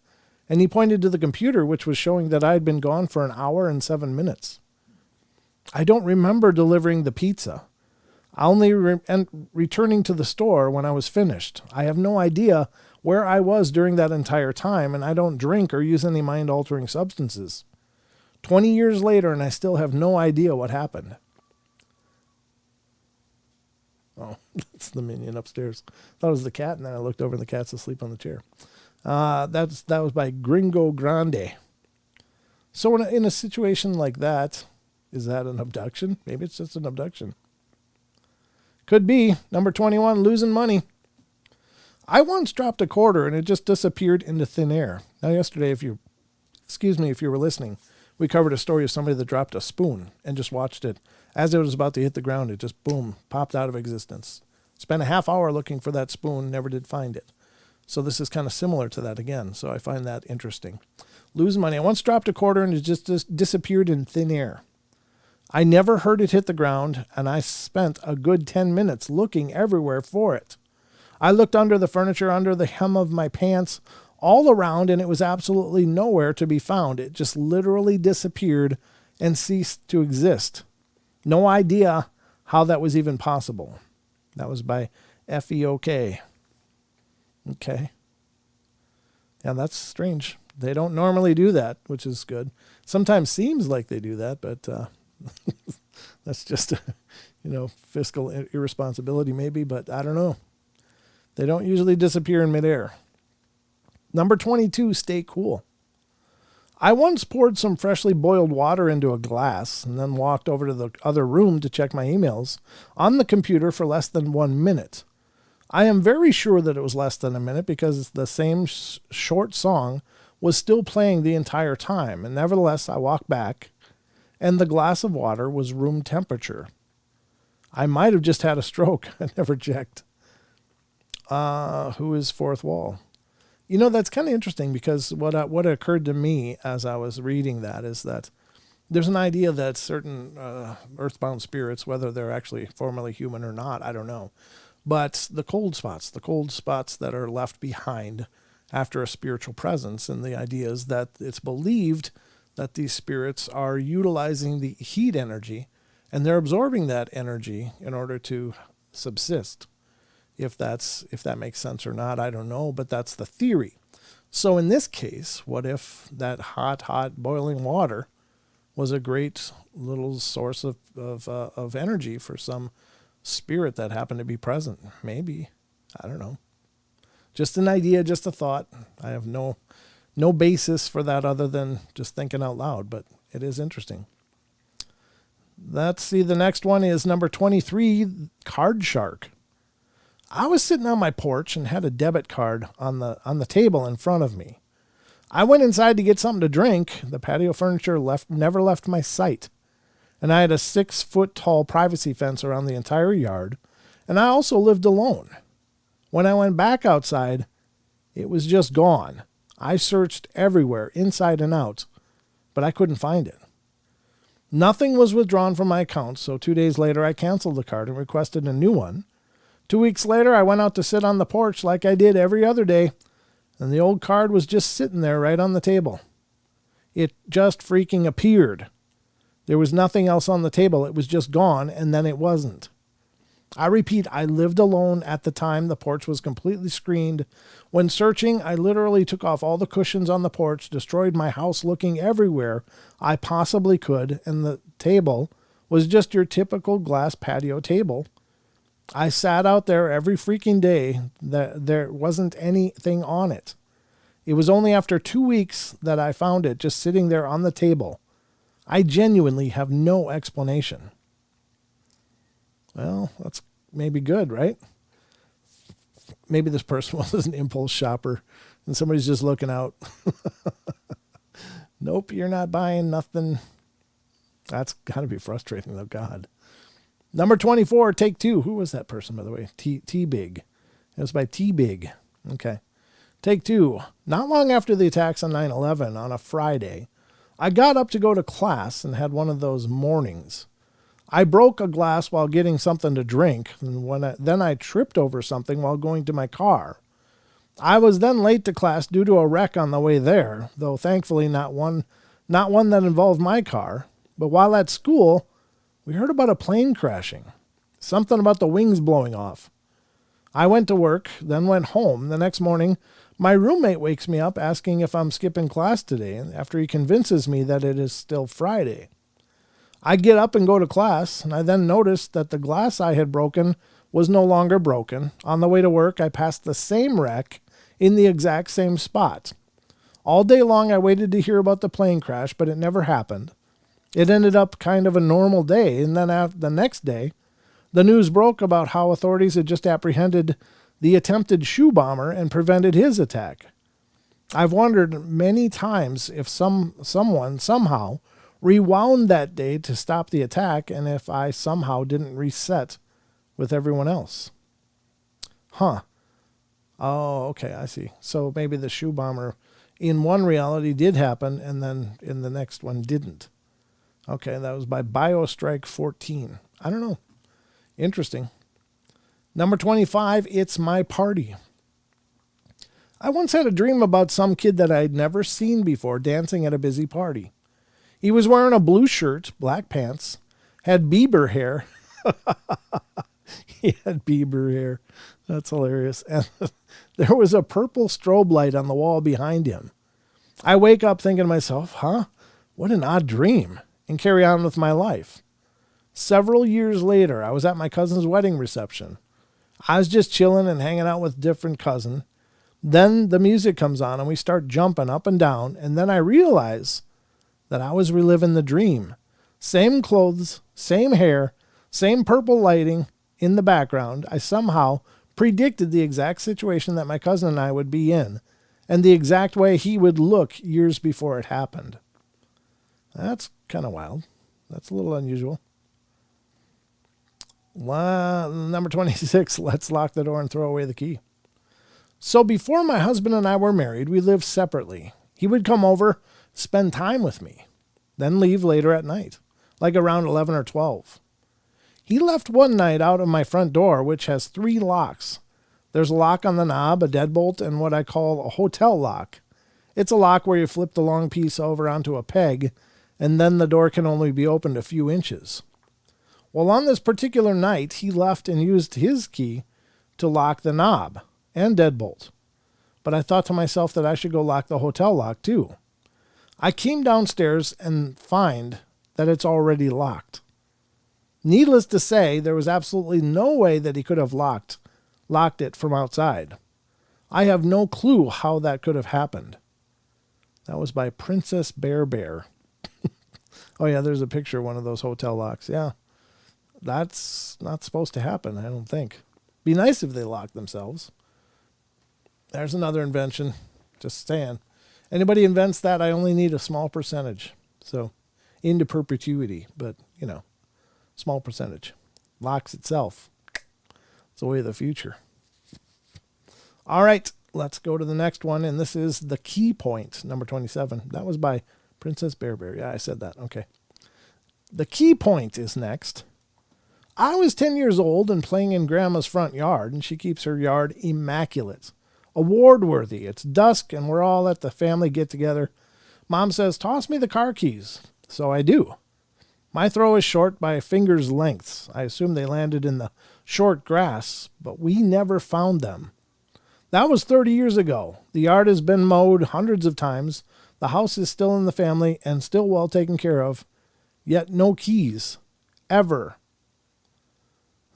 and he pointed to the computer, which was showing that I had been gone for an hour and 7 minutes. I don't remember delivering the pizza. I only returning to the store when I was finished. I have no idea where I was during that entire time, and I don't drink or use any mind-altering substances. 20 years later, and I still have no idea what happened. Oh, that's the minion upstairs. Thought it was the cat, and then I looked over and the cat's asleep on the chair. That was by Gringo Grande. So in a situation like that, is that an abduction? Maybe it's just an abduction. Could be. Number 21, losing money. I once dropped a quarter and it just disappeared into thin air. Now yesterday, if you were listening, we covered a story of somebody that dropped a spoon and just watched it. As it was about to hit the ground, it just, boom, popped out of existence. Spent a half hour looking for that spoon, never did find it. So this is kind of similar to that again. So I find that interesting. Lose money. I once dropped a quarter and it just disappeared in thin air. I never heard it hit the ground, and I spent a good 10 minutes looking everywhere for it. I looked under the furniture, under the hem of my pants, all around, and it was absolutely nowhere to be found. It just literally disappeared and ceased to exist. No idea how that was even possible. That was by FEOK. Okay. Yeah, that's strange. They don't normally do that, which is good. Sometimes seems like they do that, but that's just, fiscal irresponsibility maybe, but I don't know. They don't usually disappear in midair. Number 22, stay cool. I once poured some freshly boiled water into a glass and then walked over to the other room to check my emails on the computer for less than 1 minute. I am very sure that it was less than a minute because the same short song was still playing the entire time. And nevertheless, I walked back and the glass of water was room temperature. I might have just had a stroke. I never checked. Who is fourth wall? That's kind of interesting because what occurred to me as I was reading that is that there's an idea that certain earthbound spirits, whether they're actually formerly human or not, I don't know. But the cold spots that are left behind after a spiritual presence, and the idea is that it's believed that these spirits are utilizing the heat energy and they're absorbing that energy in order to subsist. If that makes sense or not, I don't know, but that's the theory. So in this case, what if that hot boiling water was a great little source of energy for some spirit that happened to be present? Maybe. I don't know. Just an idea, just a thought. I have no basis for that other than just thinking out loud, but it is interesting. Let's see, the next one is number 23, card shark. I was sitting on my porch and had a debit card on the table in front of me. I went inside to get something to drink. The patio furniture never left my sight. And I had a 6-foot tall privacy fence around the entire yard. And I also lived alone. When I went back outside, it was just gone. I searched everywhere, inside and out, but I couldn't find it. Nothing was withdrawn from my account, so 2 days later I canceled the card and requested a new one. 2 weeks later, I went out to sit on the porch like I did every other day, and the old card was just sitting there right on the table. It just freaking appeared. There was nothing else on the table. It was just gone, and then it wasn't. I repeat, I lived alone at the time. The porch was completely screened. When searching, I literally took off all the cushions on the porch, destroyed my house looking everywhere I possibly could, and the table was just your typical glass patio table. I sat out there every freaking day. There wasn't anything on it. It was only after 2 weeks that I found it just sitting there on the table. I genuinely have no explanation. Well, that's maybe good, right? Maybe this person was an impulse shopper and somebody's just looking out. Nope, you're not buying nothing. That's got to be frustrating, though. God. Number 24, take two. Who was that person, by the way? T-Big. It was by T-Big. Okay. Take two. Not long after the attacks on 9/11 on a Friday, I got up to go to class and had one of those mornings. I broke a glass while getting something to drink, and then I tripped over something while going to my car. I was then late to class due to a wreck on the way there, though thankfully not one that involved my car. But while at school, we heard about a plane crashing. Something about the wings blowing off. I went to work, then went home. The next morning, my roommate wakes me up asking if I'm skipping class today, after he convinces me that it is still Friday. I get up and go to class, and I then noticed that the glass I had broken was no longer broken. On the way to work, I passed the same wreck in the exact same spot. All day long, I waited to hear about the plane crash, but it never happened. It ended up kind of a normal day, and then the next day, the news broke about how authorities had just apprehended the attempted shoe bomber and prevented his attack. I've wondered many times if someone somehow rewound that day to stop the attack, and if I somehow didn't reset with everyone else. Huh. Oh, okay, I see. So maybe the shoe bomber in one reality did happen, and then in the next one didn't. Okay, that was by BioStrike 14. I don't know. Interesting. Number 25, it's my party. I once had a dream about some kid that I'd never seen before dancing at a busy party. He was wearing a blue shirt, black pants, had Bieber hair. He had Bieber hair. That's hilarious. And there was a purple strobe light on the wall behind him. I wake up thinking to myself, what an odd dream, and carry on with my life. Several years later, I was at my cousin's wedding reception. I was just chilling and hanging out with a different cousin. Then the music comes on and we start jumping up and down, and then I realize that I was reliving the dream. Same clothes, same hair, same purple lighting in the background. I somehow predicted the exact situation that my cousin and I would be in, and the exact way he would look years before it happened. That's kind of wild. That's a little unusual. Number 26, let's lock the door and throw away the key. So before my husband and I were married, we lived separately. He would come over, spend time with me, then leave later at night, like around 11 or 12. He left one night out of my front door, which has 3 locks. There's a lock on the knob, a deadbolt, and what I call a hotel lock. It's a lock where you flip the long piece over onto a peg, and then the door can only be opened a few inches. Well, on this particular night, he left and used his key to lock the knob and deadbolt. But I thought to myself that I should go lock the hotel lock too. I came downstairs and find that it's already locked. Needless to say, there was absolutely no way that he could have locked it from outside. I have no clue how that could have happened. That was by Princess Bear. Oh yeah, there's a picture of one of those hotel locks. Yeah. That's not supposed to happen, I don't think. Be nice if they locked themselves. There's another invention. Just saying. Anybody invents that, I only need a small percentage. So, into perpetuity, but, small percentage. Locks itself. It's the way of the future. All right, let's go to the next one, and this is the key point, number 27. That was by Princess Bear. Yeah, I said that. Okay. The key point is next. I was 10 years old and playing in Grandma's front yard, and she keeps her yard immaculate. award-worthy. It's dusk, and we're all at the family get-together. Mom says, toss me the car keys. So I do. My throw is short by a finger's lengths. I assume they landed in the short grass, but we never found them. That was 30 years ago. The yard has been mowed hundreds of times. The house is still in the family and still well taken care of. Yet no keys. Ever.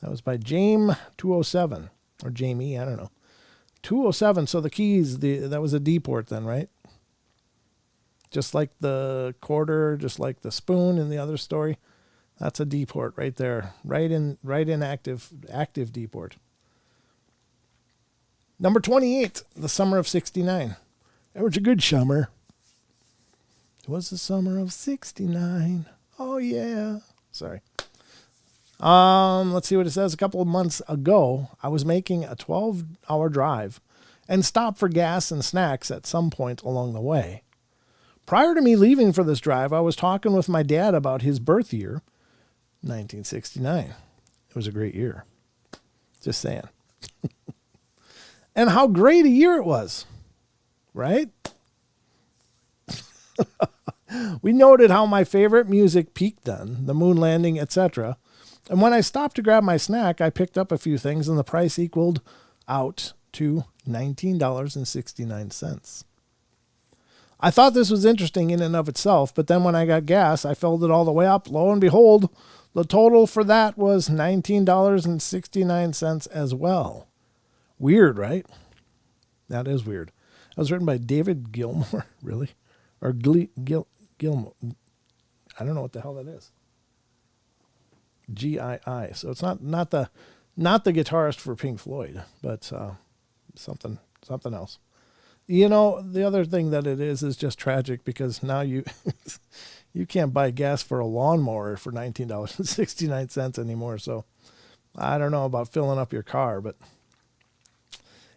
That was by James 207. Or Jamie, I don't know. 207, so the keys, that was a D-port then, right? Just like the quarter, just like the spoon in the other story. That's a D-port right there. Right in active D-port. Number 28, the summer of 69. That was a good summer. It was the summer of 69. Oh, yeah. Sorry. Let's see what it says. A couple of months ago, I was making a 12-hour drive and stopped for gas and snacks at some point along the way. Prior to me leaving for this drive, I was talking with my dad about his birth year, 1969. It was a great year. Just saying. And how great a year it was, right? We noted how my favorite music peaked then, the moon landing, etc. And when I stopped to grab my snack, I picked up a few things, and the price equaled out to $19.69. I thought this was interesting in and of itself, but then when I got gas, I filled it all the way up. Lo and behold, the total for that was $19.69 as well. Weird, right? That is weird. That was written by David Gilmour, really? Or Gilmour. I don't know what the hell that is. G-I-I. So it's not the guitarist for Pink Floyd, but something else. You know, the other thing that it is just tragic because now you can't buy gas for a lawnmower for $19.69 anymore. So I don't know about filling up your car, but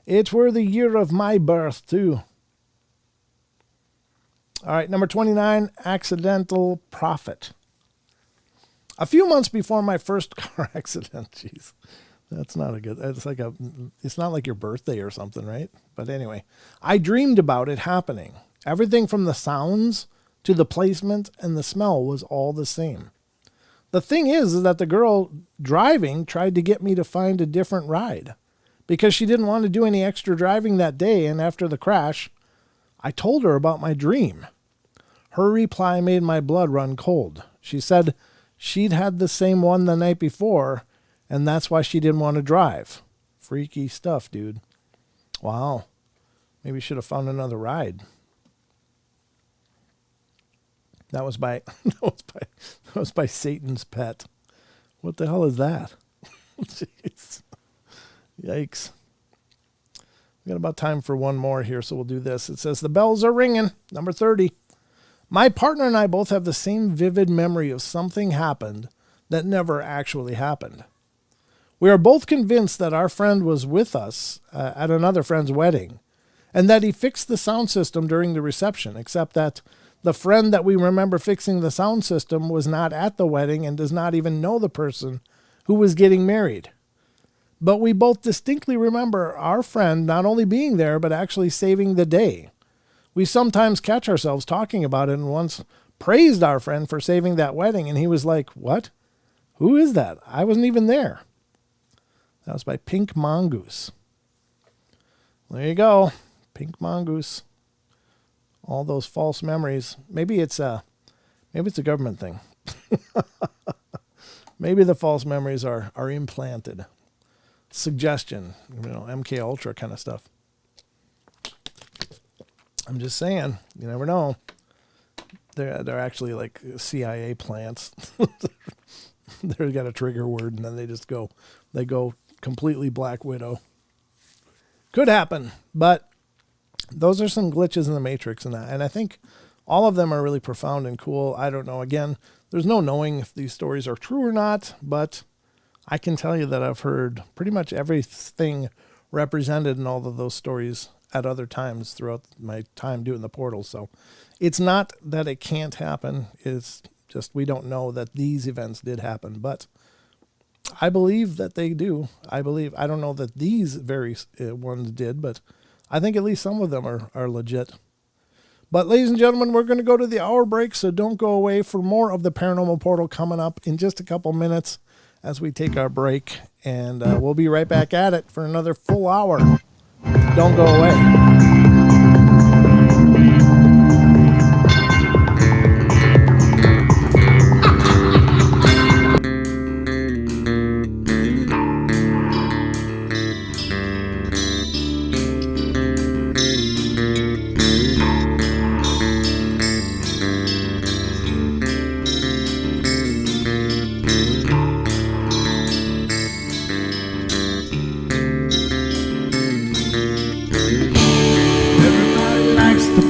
it were the year of my birth too. All right, number 29, accidental profit. A few months before my first car accident, jeez, that's not a good, it's not like your birthday or something, right? But anyway, I dreamed about it happening. Everything from the sounds to the placement and the smell was all the same. The thing is that the girl driving tried to get me to find a different ride because she didn't want to do any extra driving that day. And after the crash, I told her about my dream. Her reply made my blood run cold. She said she'd had the same one the night before, and that's why she didn't want to drive. Freaky stuff, dude. Wow. Maybe should have found another ride. That was by Satan's Pet. What the hell is that? Jeez. Yikes. We got about time for one more here, so we'll do this. It says, the bells are ringing. Number 30. My partner and I both have the same vivid memory of something happened that never actually happened. We are both convinced that our friend was with us at another friend's wedding and that he fixed the sound system during the reception, except that the friend that we remember fixing the sound system was not at the wedding and does not even know the person who was getting married. But we both distinctly remember our friend not only being there, but actually saving the day. We sometimes catch ourselves talking about it and once praised our friend for saving that wedding, and he was like, what? Who is that? I wasn't even there. That was by Pink Mongoose. There you go. Pink Mongoose. All those false memories. Maybe it's a government thing. Maybe the false memories are implanted. Suggestion, MK Ultra kind of stuff. I'm just saying, you never know. They're actually like CIA plants. They've got a trigger word, and then they go completely Black Widow. Could happen, but those are some glitches in the Matrix and that. And I think all of them are really profound and cool. I don't know. Again, there's no knowing if these stories are true or not, but I can tell you that I've heard pretty much everything represented in all of those stories at other times throughout my time doing the portal. So it's not that it can't happen. It's just we don't know that these events did happen, but I believe that they do. I don't know that these very ones did, but I think at least some of them are legit. But ladies and gentlemen, we're going to go to the hour break, so don't go away for more of the Paranormal Portal coming up in just a couple minutes as we take our break. And we'll be right back at it for another full hour. Don't go away.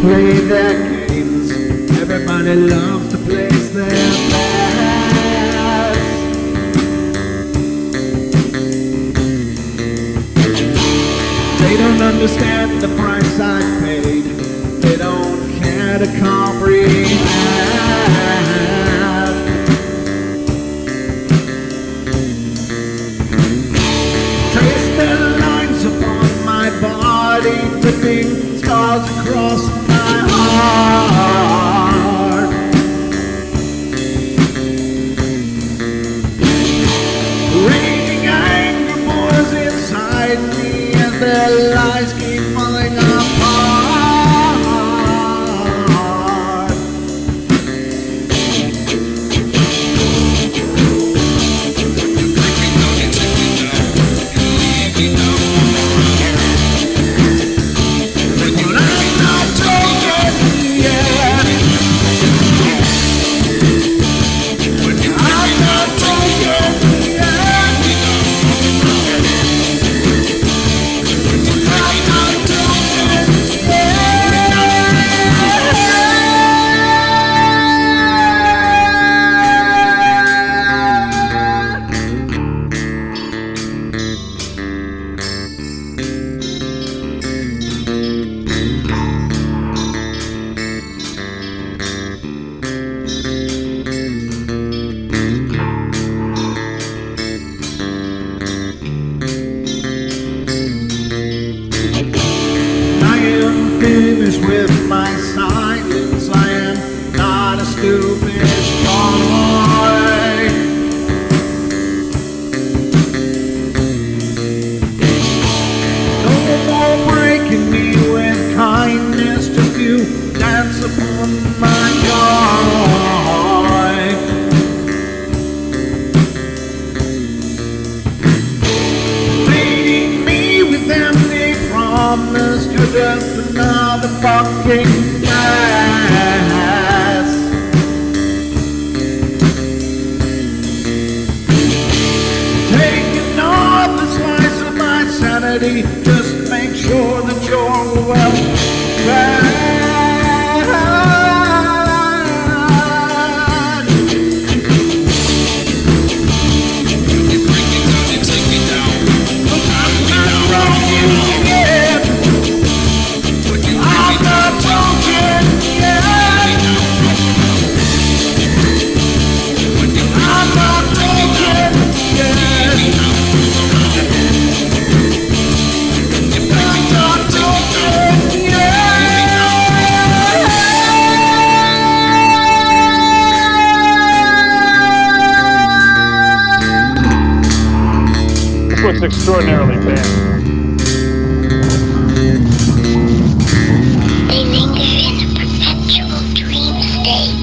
Play their games. Everybody loves to place their bets. They don't understand the price I paid. They don't care to comprehend. Trace their lines upon my body, dripping scars across my heart. Raging anger pours inside me as their lies keep falling apart. With my silence, I am not a stupid boy. No more breaking me with kindness, just you dance upon my joy. Leading me with empty promise, you're just another fucking mess. Taking off the slice of my sanity, just make sure that you're well fed. Looks extraordinarily bad. They linger in a perpetual dream state,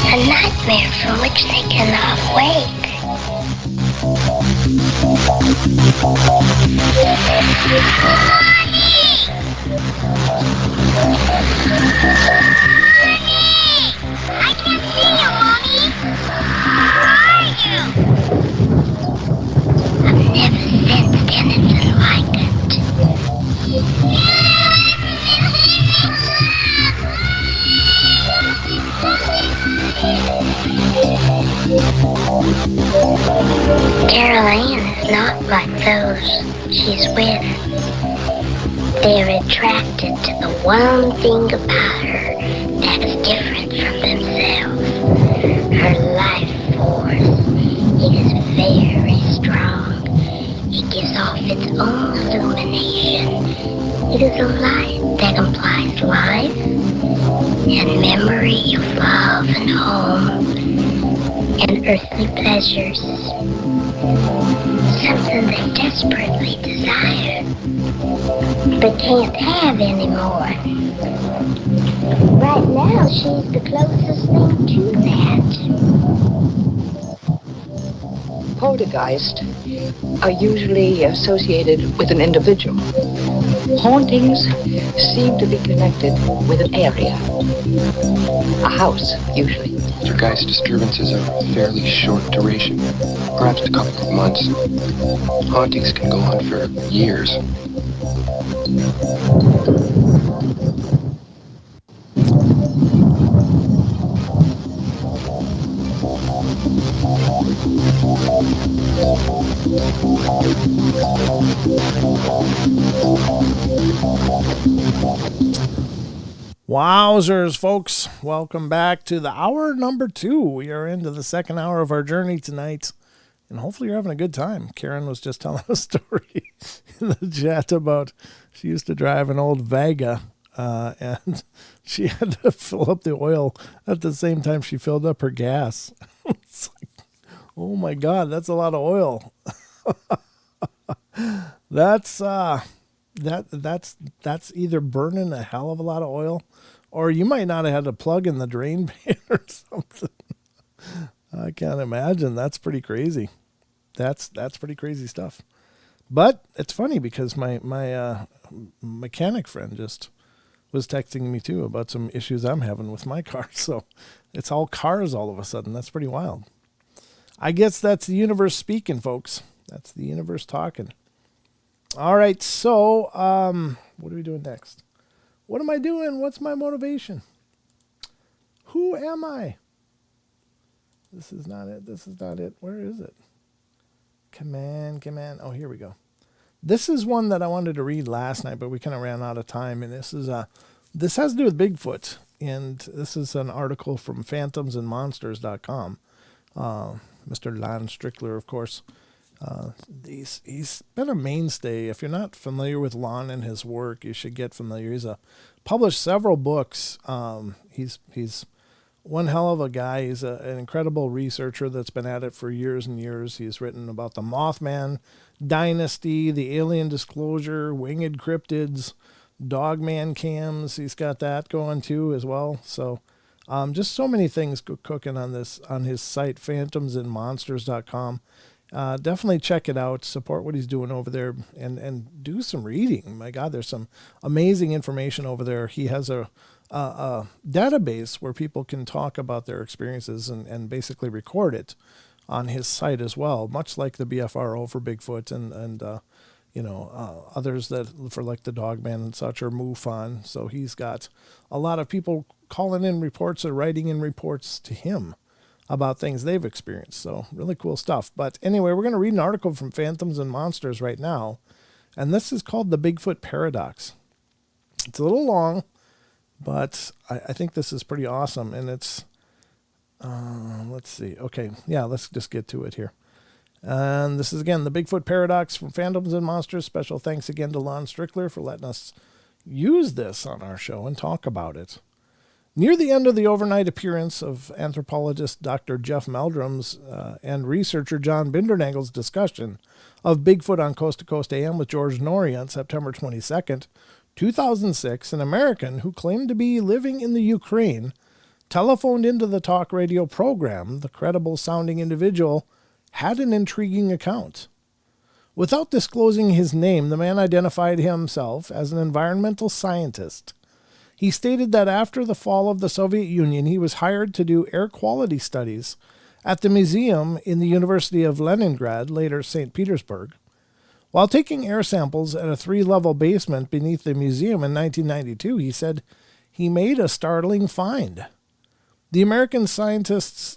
a nightmare from which they cannot wake. I can't see you, Mommy! Where are you? I've never sensed anything like it. Caroline is not like those she's with. They're attracted to the one thing about her that's different from themselves. Her life force is very strong. It gives off its own illumination, It is a light that implies life and memory of love and home and earthly pleasures. Something they desperately desire, but can't have anymore. Right now, she's the closest thing to that. Poltergeists are usually associated with an individual. Hauntings seem to be connected with an area. A house, usually. Poltergeist disturbances are of fairly short duration, perhaps a couple of months. Hauntings can go on for years. Wowzers, folks. Welcome back to the hour number 2. We are into the second hour of our journey tonight, and hopefully you're having a good time. Karen was just telling a story in the chat about she used to drive an old Vega, and she had to fill up the oil at the same time she filled up her gas. It's like, oh my God, that's a lot of oil. That's either burning a hell of a lot of oil, or you might not have had to plug in the drain pan or something. I can't imagine. That's pretty crazy. That's pretty crazy stuff. But it's funny because my mechanic friend just was texting me too about some issues I'm having with my car. So it's all cars all of a sudden. That's pretty wild. I guess that's the universe speaking, folks. That's the universe talking. All right, so what are we doing next? What am I doing? What's my motivation? Who am I? This is not it. This is not it. Where is it? Come on. Oh, here we go. This is one that I wanted to read last night, but we kind of ran out of time. And this has to do with Bigfoot. And this is an article from phantomsandmonsters.com. Mr. Lon Strickler, of course. He's been a mainstay. If you're not familiar with Lon and his work, you should get familiar. He's published several books. He's one hell of a guy. He's an incredible researcher that's been at it for years and years. He's written about the Mothman Dynasty, the Alien Disclosure, Winged Cryptids, Dogman Cams. He's got that going too as well. So just so many things cooking on his site, phantomsandmonsters.com. Definitely check it out, support what he's doing over there, and do some reading. My God, there's some amazing information over there. He has a database where people can talk about their experiences and basically record it on his site as well, much like the BFRO for Bigfoot and others that for like the Dogman and such, or MUFON. So he's got a lot of people calling in reports or writing in reports to him about things they've experienced. So really cool stuff. But anyway, we're going to read an article from Phantoms and Monsters right now. And this is called The Bigfoot Paradox. It's a little long, but I think this is pretty awesome. And it's, let's see. Okay. Yeah, let's just get to it here. And this is, again, The Bigfoot Paradox from Phantoms and Monsters. Special thanks again to Lon Strickler for letting us use this on our show and talk about it. Near the end of the overnight appearance of anthropologist Dr. Jeff Meldrum's and researcher John Bindernagel's discussion of Bigfoot on Coast to Coast AM with George Norrie on September 22nd, 2006, an American who claimed to be living in the Ukraine telephoned into the talk radio program. The credible-sounding individual had an intriguing account. Without disclosing his name, the man identified himself as an environmental scientist. He stated that after the fall of the Soviet Union, he was hired to do air quality studies at the museum in the University of Leningrad, later St. Petersburg. While taking air samples at a 3-level basement beneath the museum in 1992, he said he made a startling find. The American scientists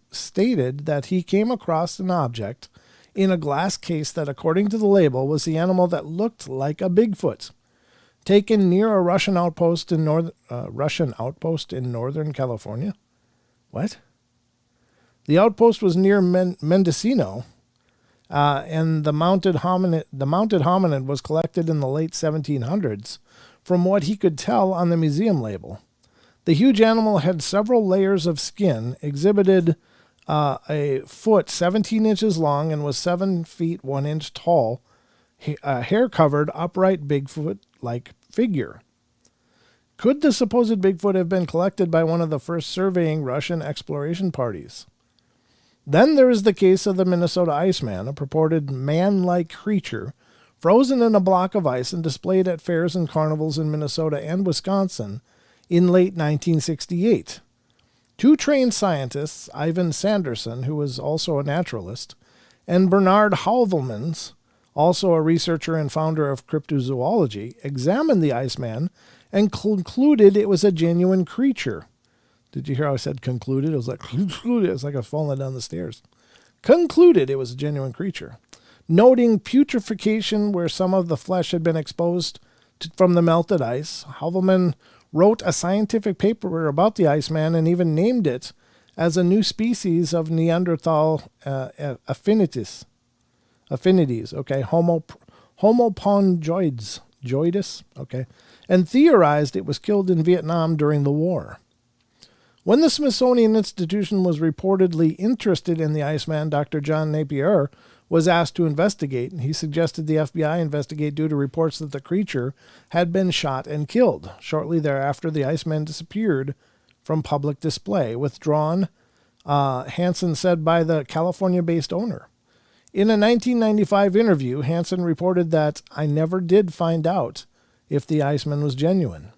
stated that he came across an object in a glass case that, according to the label, was the animal that looked like a Bigfoot. Taken near a Russian outpost in Northern California. What? The outpost was near Mendocino, And the mounted hominid was collected in the late 1700s, from what he could tell on the museum label. The huge animal had several layers of skin, exhibited a foot 17 inches long, and was 7 feet 1 inch tall, a hair-covered, upright Bigfoot-like figure. Could the supposed Bigfoot have been collected by one of the first surveying Russian exploration parties? Then there is the case of the Minnesota Iceman, a purported man-like creature frozen in a block of ice and displayed at fairs and carnivals in Minnesota and Wisconsin in late 1968. Two trained scientists, Ivan Sanderson, who was also a naturalist, and Bernard Heuvelmans, also a researcher and founder of cryptozoology, examined the Iceman and concluded it was a genuine creature. Did you hear how I said concluded? It was like concluded. It was like I was falling down the stairs. Concluded it was a genuine creature. Noting putrefaction where some of the flesh had been exposed from the melted ice, Heuvelman wrote a scientific paper about the Iceman and even named it as a new species of Neanderthal affinities. Okay, Homo pongoides, okay, and theorized it was killed in Vietnam during the war. When the Smithsonian Institution was reportedly interested in the Iceman, Dr. John Napier was asked to investigate, and he suggested the FBI investigate due to reports that the creature had been shot and killed. Shortly thereafter, the Iceman disappeared from public display, withdrawn, Hansen said, by the California-based owner. In a 1995 interview, Hansen reported that, "I never did find out if the Iceman was genuine."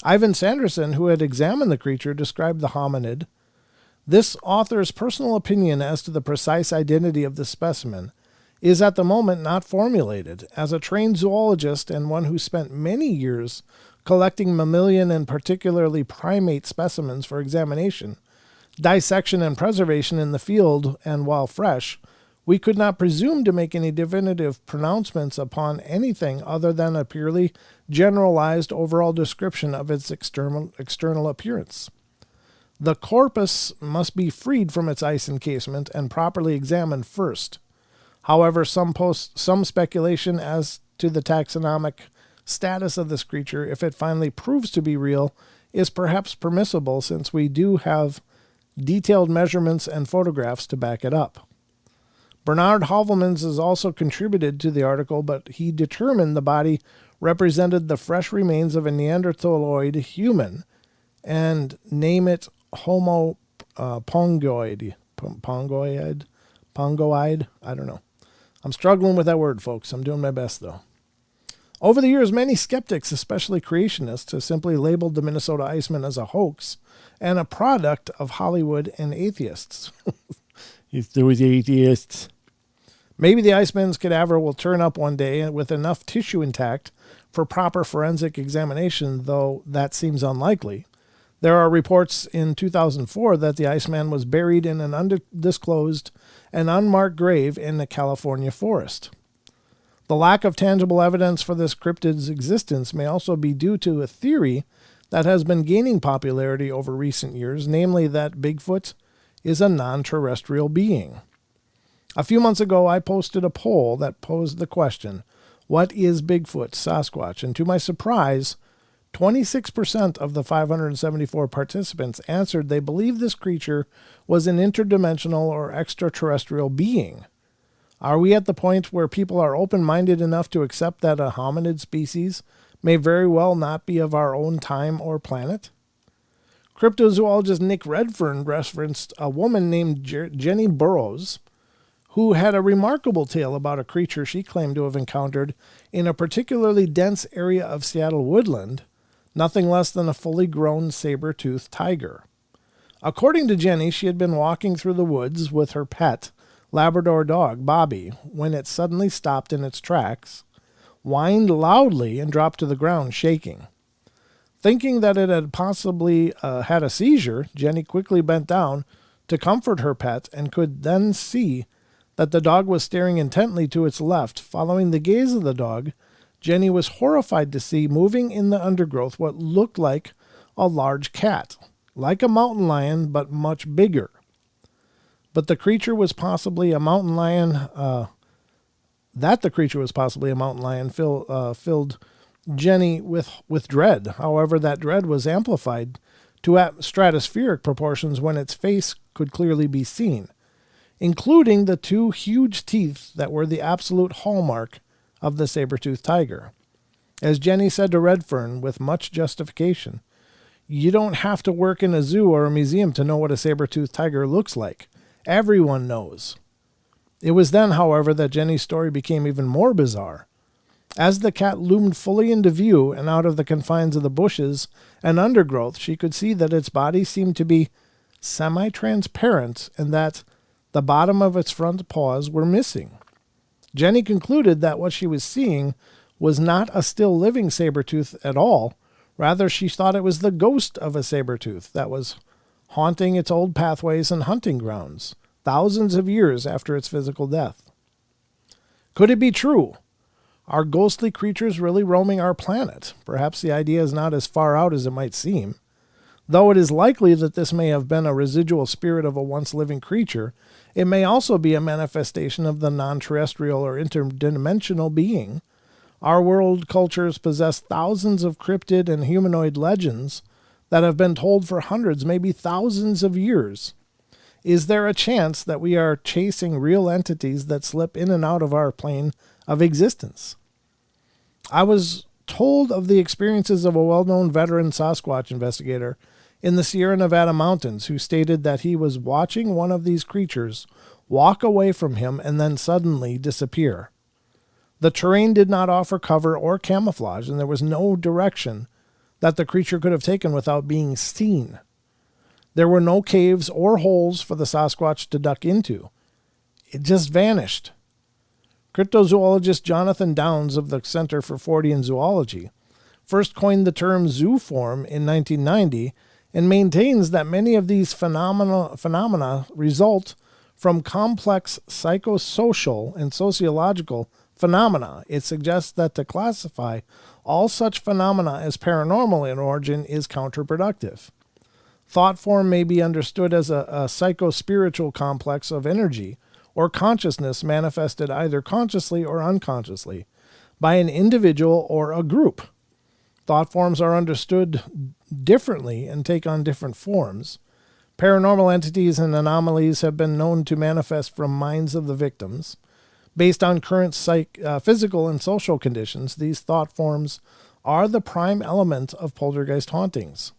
Ivan Sanderson, who had examined the creature, described the hominid. This author's personal opinion as to the precise identity of the specimen is at the moment not formulated. As a trained zoologist and one who spent many years collecting mammalian and particularly primate specimens for examination, dissection, and preservation in the field and while fresh, we could not presume to make any definitive pronouncements upon anything other than a purely generalized overall description of its external appearance. The corpus must be freed from its ice encasement and properly examined first. However, some speculation as to the taxonomic status of this creature, if it finally proves to be real, is perhaps permissible since we do have detailed measurements and photographs to back it up. Bernard Heuvelmans has also contributed to the article, but he determined the body represented the fresh remains of a Neanderthaloid human and name it Homo pongoid. Pongoid? I don't know. I'm struggling with that word, folks. I'm doing my best, though. Over the years, many skeptics, especially creationists, have simply labeled the Minnesota Iceman as a hoax and a product of Hollywood and atheists. It's those atheists. Maybe the Iceman's cadaver will turn up one day with enough tissue intact for proper forensic examination, though that seems unlikely. There are reports in 2004 that the Iceman was buried in an undisclosed and unmarked grave in the California forest. The lack of tangible evidence for this cryptid's existence may also be due to a theory that has been gaining popularity over recent years, namely that Bigfoot is a non-terrestrial being. A few months ago, I posted a poll that posed the question, what is Bigfoot, Sasquatch? And to my surprise, 26% of the 574 participants answered they believe this creature was an interdimensional or extraterrestrial being. Are we at the point where people are open-minded enough to accept that a hominid species may very well not be of our own time or planet? Cryptozoologist Nick Redfern referenced a woman named Jenny Burroughs, who had a remarkable tale about a creature she claimed to have encountered in a particularly dense area of Seattle woodland, nothing less than a fully grown saber-toothed tiger. According to Jenny, she had been walking through the woods with her pet, Labrador dog, Bobby, when it suddenly stopped in its tracks, whined loudly, and dropped to the ground, shaking. Thinking that it had possibly had a seizure, Jenny quickly bent down to comfort her pet and could then see that the dog was staring intently to its left. Following the gaze of the dog, Jenny was horrified to see moving in the undergrowth what looked like a large cat, like a mountain lion but much bigger. but the creature was possibly a mountain lion. Filled Jenny with dread. However, that dread was amplified to stratospheric proportions when its face could clearly be seen, including the 2 huge teeth that were the absolute hallmark of the saber-toothed tiger. As Jenny said to Redfern with much justification, "You don't have to work in a zoo or a museum to know what a saber-toothed tiger looks like. Everyone knows." It was then, however, that Jenny's story became even more bizarre. As the cat loomed fully into view and out of the confines of the bushes and undergrowth, she could see that its body seemed to be semi-transparent and that the bottom of its front paws were missing. Jenny concluded that what she was seeing was not a still living saber-tooth at all. Rather, she thought it was the ghost of a saber-tooth that was haunting its old pathways and hunting grounds, thousands of years after its physical death. Could it be true? Are ghostly creatures really roaming our planet? Perhaps the idea is not as far out as it might seem. Though it is likely that this may have been a residual spirit of a once living creature, it may also be a manifestation of the non-terrestrial or interdimensional being. Our world cultures possess thousands of cryptid and humanoid legends that have been told for hundreds, maybe thousands of years. Is there a chance that we are chasing real entities that slip in and out of our plane of existence? I was told of the experiences of a well-known veteran Sasquatch investigator in the Sierra Nevada mountains who stated that he was watching one of these creatures walk away from him and then suddenly disappear. The terrain did not offer cover or camouflage, and there was no direction that the creature could have taken without being seen. There were no caves or holes for the Sasquatch to duck into. It just vanished. Cryptozoologist Jonathan Downs of the Center for Fortean Zoology first coined the term zooform in 1990 and maintains that many of these phenomena result from complex psychosocial and sociological phenomena. It suggests that to classify all such phenomena as paranormal in origin is counterproductive. Thought form may be understood as a psycho-spiritual complex of energy or consciousness manifested either consciously or unconsciously by an individual or a group. Thought forms are understood differently and take on different forms. Paranormal entities and anomalies have been known to manifest from minds of the victims. Based on current physical and social conditions, these thought forms are the prime element of poltergeist hauntings.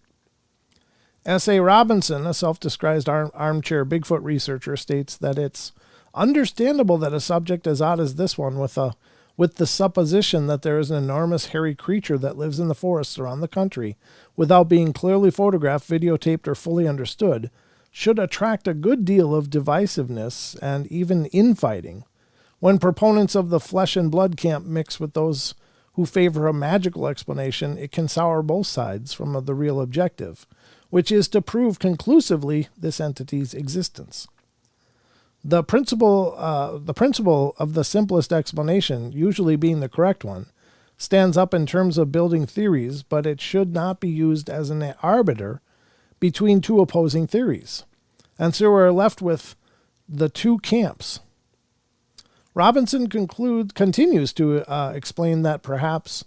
S.A. Robinson, a self-described armchair Bigfoot researcher, states that it's understandable that a subject as odd as this one, with the supposition that there is an enormous hairy creature that lives in the forests around the country, without being clearly photographed, videotaped, or fully understood, should attract a good deal of divisiveness and even infighting. When proponents of the flesh and blood camp mix with those who favor a magical explanation, it can sour both sides from the real objective, which is to prove conclusively this entity's existence. The principle of the simplest explanation, usually being the correct one, stands up in terms of building theories, but it should not be used as an arbiter between two opposing theories. And so we're left with the two camps. Robinson continues to explain that perhaps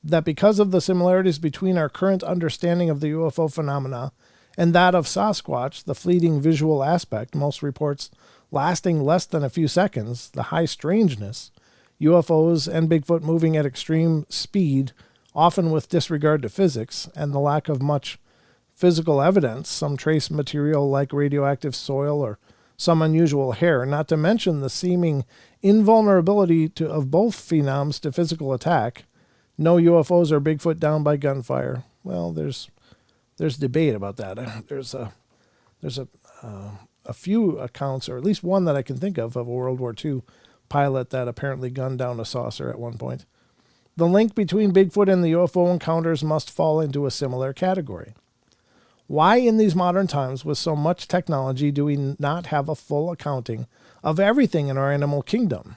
that because of the similarities between our current understanding of the UFO phenomena and that of Sasquatch, the fleeting visual aspect, most reports lasting less than a few seconds, the high strangeness, UFOs and Bigfoot moving at extreme speed, often with disregard to physics, and the lack of much physical evidence, some trace material like radioactive soil or some unusual hair, not to mention the seeming invulnerability of both phenoms to physical attack. No UFOs or Bigfoot down by gunfire. Well, there's debate about that. There's a few accounts, or at least one that I can think of a World War II pilot that apparently gunned down a saucer at one point. The link between Bigfoot and the UFO encounters must fall into a similar category. Why in these modern times, with so much technology, do we not have a full accounting of everything in our animal kingdom?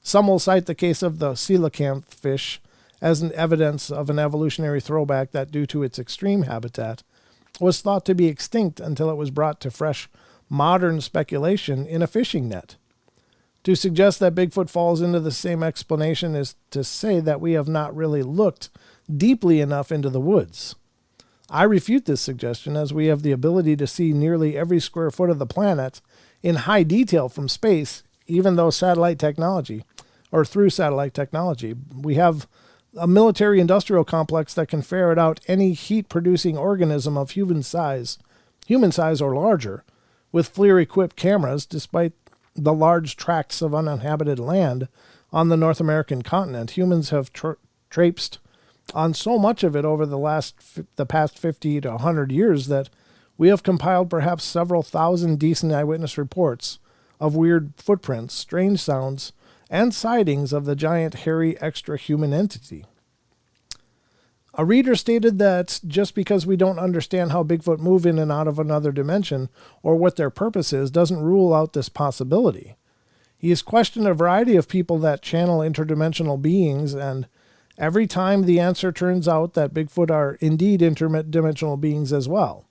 Some will cite the case of the coelacanth fish as an evidence of an evolutionary throwback that, due to its extreme habitat, was thought to be extinct until it was brought to fresh modern speculation in a fishing net. To suggest that Bigfoot falls into the same explanation is to say that we have not really looked deeply enough into the woods. I refute this suggestion, as we have the ability to see nearly every square foot of the planet in high detail from space, even though satellite technology, or through satellite technology. We have a military industrial complex that can ferret out any heat-producing organism of human size or larger, with FLIR-equipped cameras, despite the large tracts of uninhabited land on the North American continent. Humans have traipsed on so much of it over the past 50 to 100 years that we have compiled perhaps several thousand decent eyewitness reports of weird footprints, strange sounds, and sightings of the giant hairy extra-human entity. A reader stated that just because we don't understand how Bigfoot move in and out of another dimension or what their purpose is doesn't rule out this possibility. He has questioned a variety of people that channel interdimensional beings, and every time the answer turns out that Bigfoot are indeed interdimensional beings as well.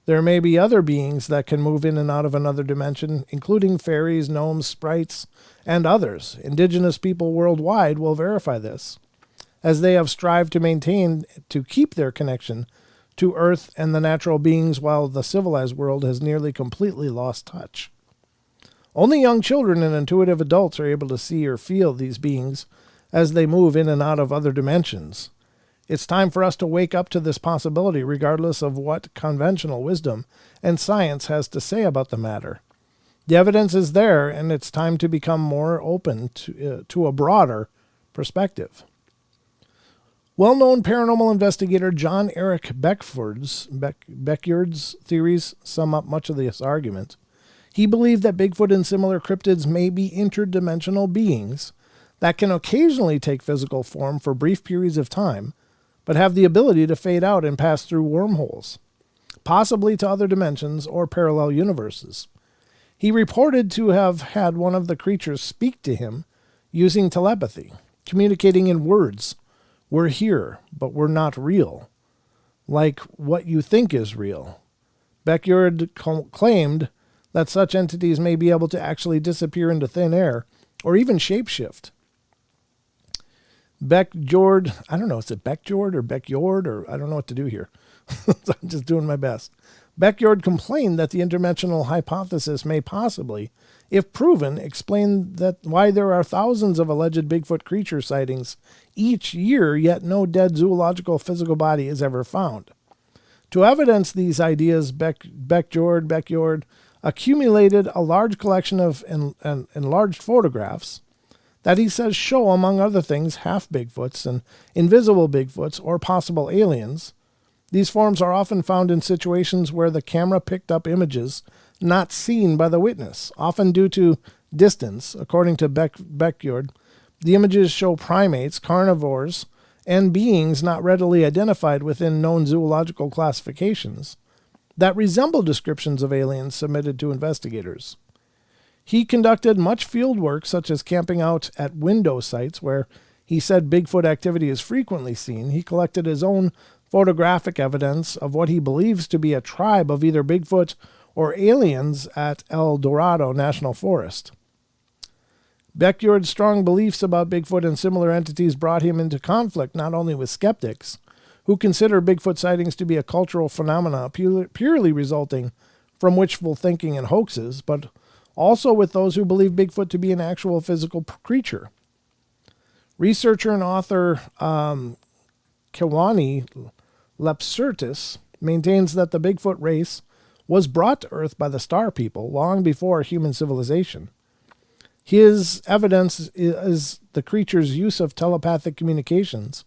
There may be other beings that can move in and out of another dimension, including fairies, gnomes, sprites, and others. Indigenous people worldwide will verify this, as they have strived to keep their connection to Earth and the natural beings, while the civilized world has nearly completely lost touch. Only young children and intuitive adults are able to see or feel these beings as they move in and out of other dimensions. It's time for us to wake up to this possibility, regardless of what conventional wisdom and science has to say about the matter. The evidence is there, and it's time to become more open to a broader perspective. Well-known paranormal investigator John Eric Beckford's theories sum up much of this argument. He believed that Bigfoot and similar cryptids may be interdimensional beings that can occasionally take physical form for brief periods of time, but have the ability to fade out and pass through wormholes, possibly to other dimensions or parallel universes. He reported to have had one of the creatures speak to him using telepathy, communicating in words. "We're here, but we're not real. Like what you think is real." Beckyard claimed that such entities may be able to actually disappear into thin air or even shapeshift. Beckjord, I don't know, is it Beckjord or Beckyard, or I don't know what to do here. I'm just doing my best. Beckyard complained that the interdimensional hypothesis may possibly, if proven, explain that why there are thousands of alleged Bigfoot creature sightings each year, yet no dead zoological physical body is ever found. To evidence these ideas, Beckyard accumulated a large collection of enlarged photographs that he says show, among other things, half Bigfoots and invisible Bigfoots or possible aliens. These forms are often found in situations where the camera picked up images not seen by the witness, often due to distance. According to Beckyard, the images show primates, carnivores, and beings not readily identified within known zoological classifications that resemble descriptions of aliens submitted to investigators. He conducted much field work, such as camping out at window sites where he said Bigfoot activity is frequently seen. He collected his own photographic evidence of what he believes to be a tribe of either Bigfoot or aliens at El Dorado National Forest. Beckyard's strong beliefs about Bigfoot and similar entities brought him into conflict not only with skeptics, who consider Bigfoot sightings to be a cultural phenomena purely resulting from wishful thinking and hoaxes, but also with those who believe Bigfoot to be an actual physical creature. Researcher and author Kiwani Lepsertis maintains that the Bigfoot race was brought to Earth by the Star People long before human civilization. His evidence is the creature's use of telepathic communications,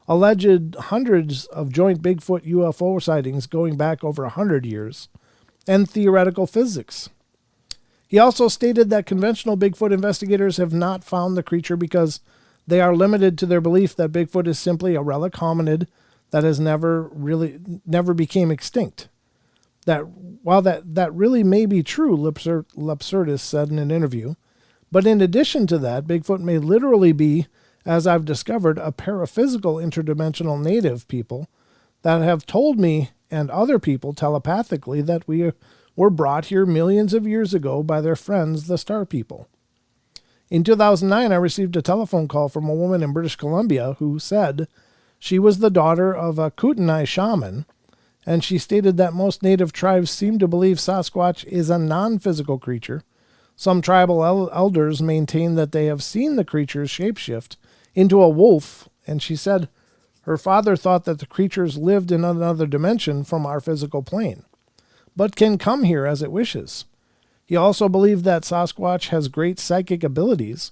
alleged hundreds of joint Bigfoot UFO sightings going back over 100 years, and theoretical physics. He also stated that conventional Bigfoot investigators have not found the creature because they are limited to their belief that Bigfoot is simply a relic hominid that has never became extinct. That while that really may be true, Lepsertis said in an interview, but in addition to that, Bigfoot may literally be, as I've discovered, a paraphysical interdimensional native people that have told me and other people telepathically that we were brought here millions of years ago by their friends, the Star People. In 2009, I received a telephone call from a woman in British Columbia who said she was the daughter of a Kootenai shaman, and she stated that most native tribes seem to believe Sasquatch is a non-physical creature. Some tribal elders maintain that they have seen the creatures shapeshift into a wolf, and she said her father thought that the creatures lived in another dimension from our physical plane, but can come here as it wishes. He also believed that Sasquatch has great psychic abilities,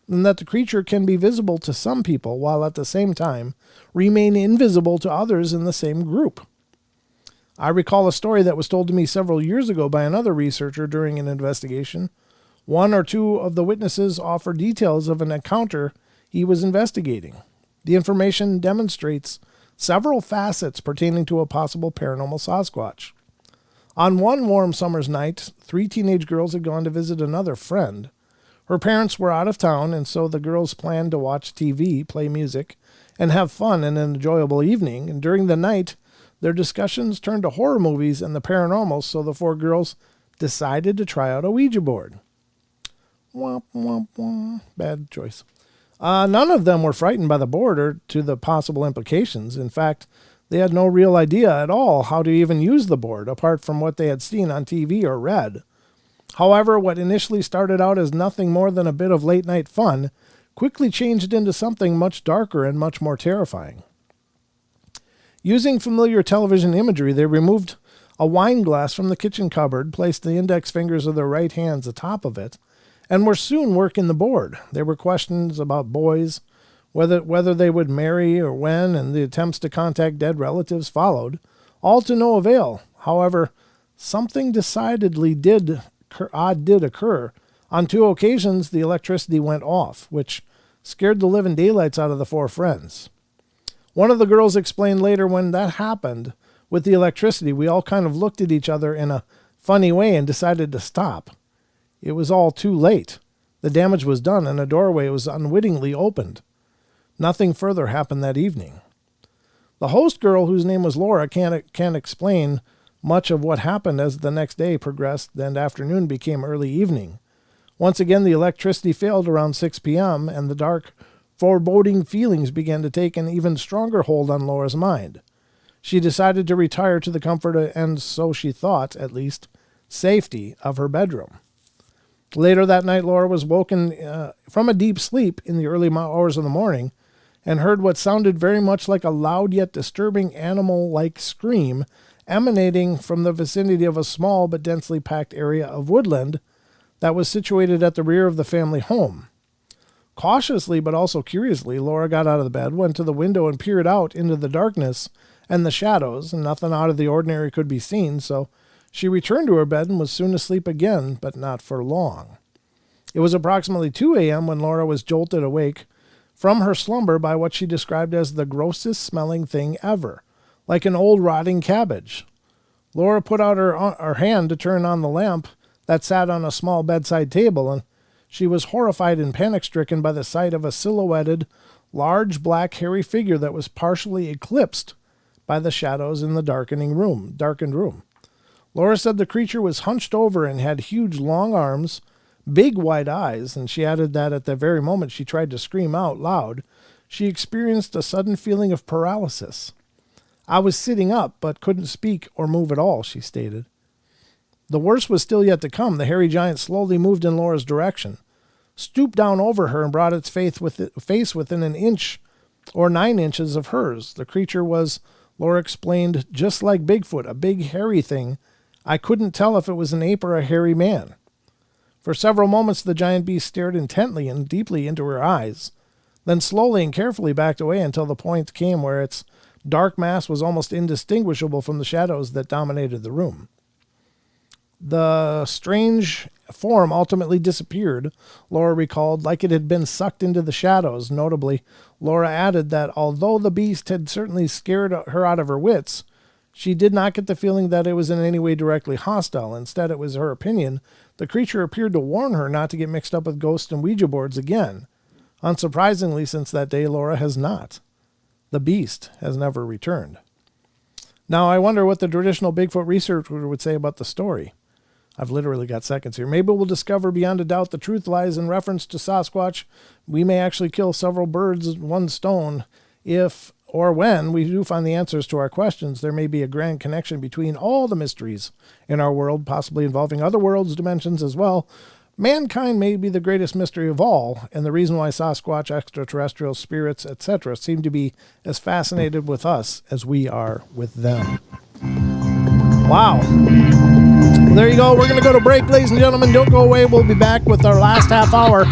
and that the creature can be visible to some people while at the same time remain invisible to others in the same group. I recall a story that was told to me several years ago by another researcher during an investigation. One or two of the witnesses offered details of an encounter he was investigating. The information demonstrates several facets pertaining to a possible paranormal Sasquatch. On one warm summer's night, 3 teenage girls had gone to visit another friend. Her parents were out of town, and so the girls planned to watch TV, play music, and have fun in an enjoyable evening. And during the night, their discussions turned to horror movies and the paranormal, so the 4 girls decided to try out a Ouija board. Womp, womp, womp. Bad choice. None of them were frightened by the board or to the possible implications. In fact, they had no real idea at all how to even use the board, apart from what they had seen on TV or read. However, what initially started out as nothing more than a bit of late-night fun quickly changed into something much darker and much more terrifying. Using familiar television imagery, they removed a wine glass from the kitchen cupboard, placed the index fingers of their right hands atop of it, and were soon working the board. There were questions about boys, whether they would marry or when, and the attempts to contact dead relatives followed, all to no avail. However, something decidedly did occur. On 2 occasions, the electricity went off, which scared the living daylights out of the 4 friends. One of the girls explained later when that happened with the electricity, we all kind of looked at each other in a funny way and decided to stop. It was all too late. The damage was done and a doorway was unwittingly opened. Nothing further happened that evening. The host girl, whose name was Laura, can't explain much of what happened as the next day progressed and afternoon became early evening. Once again, the electricity failed around 6 p.m., and the dark, foreboding feelings began to take an even stronger hold on Laura's mind. She decided to retire to the comfort and, so she thought, at least, safety of her bedroom. Later that night, Laura was woken from a deep sleep in the early hours of the morning and heard what sounded very much like a loud yet disturbing animal-like scream emanating from the vicinity of a small but densely packed area of woodland that was situated at the rear of the family home. Cautiously but also curiously, Laura got out of the bed, went to the window, and peered out into the darkness and the shadows, and nothing out of the ordinary could be seen, so she returned to her bed and was soon asleep again, but not for long. It was approximately 2 a.m. when Laura was jolted awake from her slumber by what she described as the grossest smelling thing ever, like an old rotting cabbage. Laura put out her hand to turn on the lamp that sat on a small bedside table, and she was horrified and panic-stricken by the sight of a silhouetted, large, black, hairy figure that was partially eclipsed by the shadows in the darkened room. Laura said the creature was hunched over and had huge, long arms, big, wide eyes, and she added that at the very moment she tried to scream out loud, she experienced a sudden feeling of paralysis. I was sitting up, but couldn't speak or move at all, she stated. The worst was still yet to come. The hairy giant slowly moved in Laura's direction, stooped down over her, and brought its face within an inch or 9 inches of hers. The creature was, Laura explained, just like Bigfoot, a big hairy thing. I couldn't tell if it was an ape or a hairy man. For several moments the giant beast stared intently and deeply into her eyes, then slowly and carefully backed away until the point came where its dark mass was almost indistinguishable from the shadows that dominated the room. The strange form ultimately disappeared, Laura recalled, like it had been sucked into the shadows. Notably, Laura added that although the beast had certainly scared her out of her wits, she did not get the feeling that it was in any way directly hostile. Instead, it was her opinion the creature appeared to warn her not to get mixed up with ghosts and Ouija boards again. Unsurprisingly, since that day, Laura has not. The beast has never returned. Now, I wonder what the traditional Bigfoot researcher would say about the story. I've literally got seconds here. Maybe we'll discover beyond a doubt the truth lies in reference to Sasquatch. We may actually kill several birds with one stone. If or when we do find the answers to our questions, there may be a grand connection between all the mysteries in our world, possibly involving other worlds, dimensions as well. Mankind may be the greatest mystery of all, and the reason why Sasquatch, extraterrestrial spirits, etc. seem to be as fascinated with us as we are with them. Wow. Well, there you go. We're going to go to break, ladies and gentlemen. Don't go away. We'll be back with our last half hour.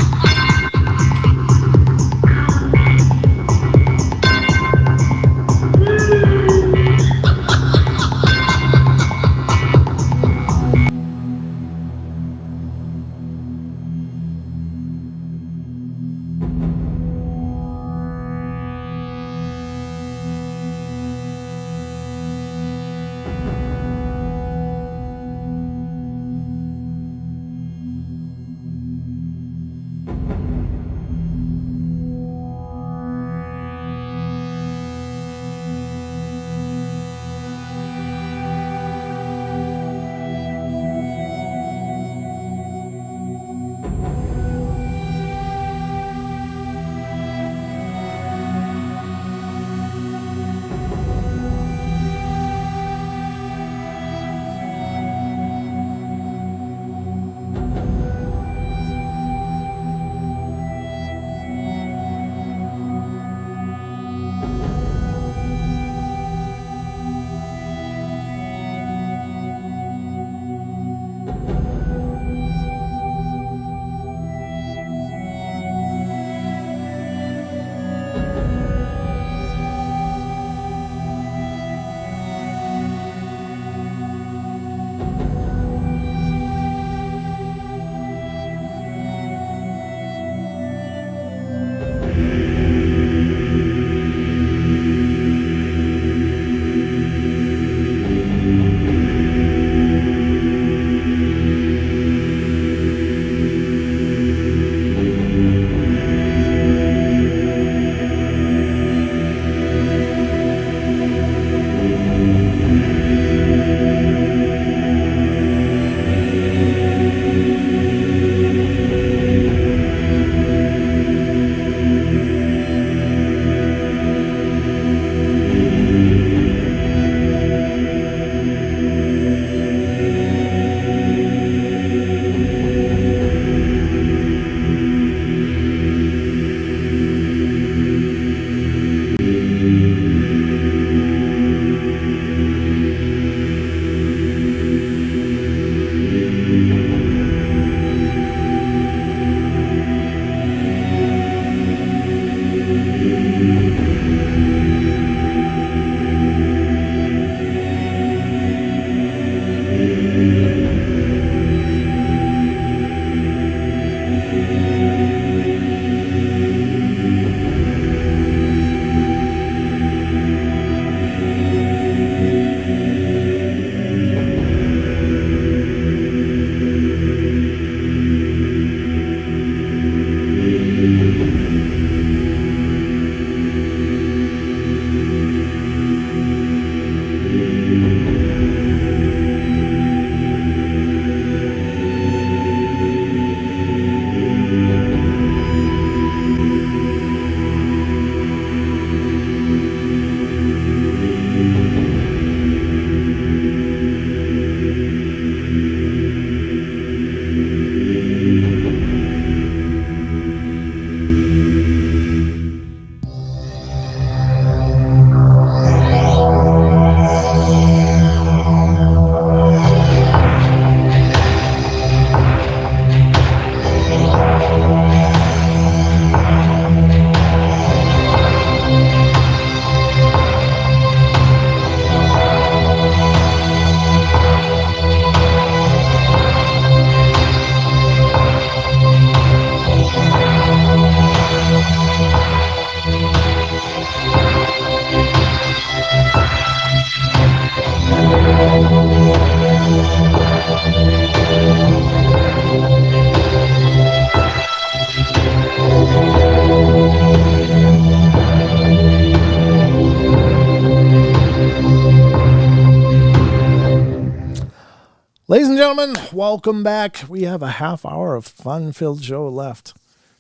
Ladies and gentlemen, welcome back. We have a half hour of fun-filled show left.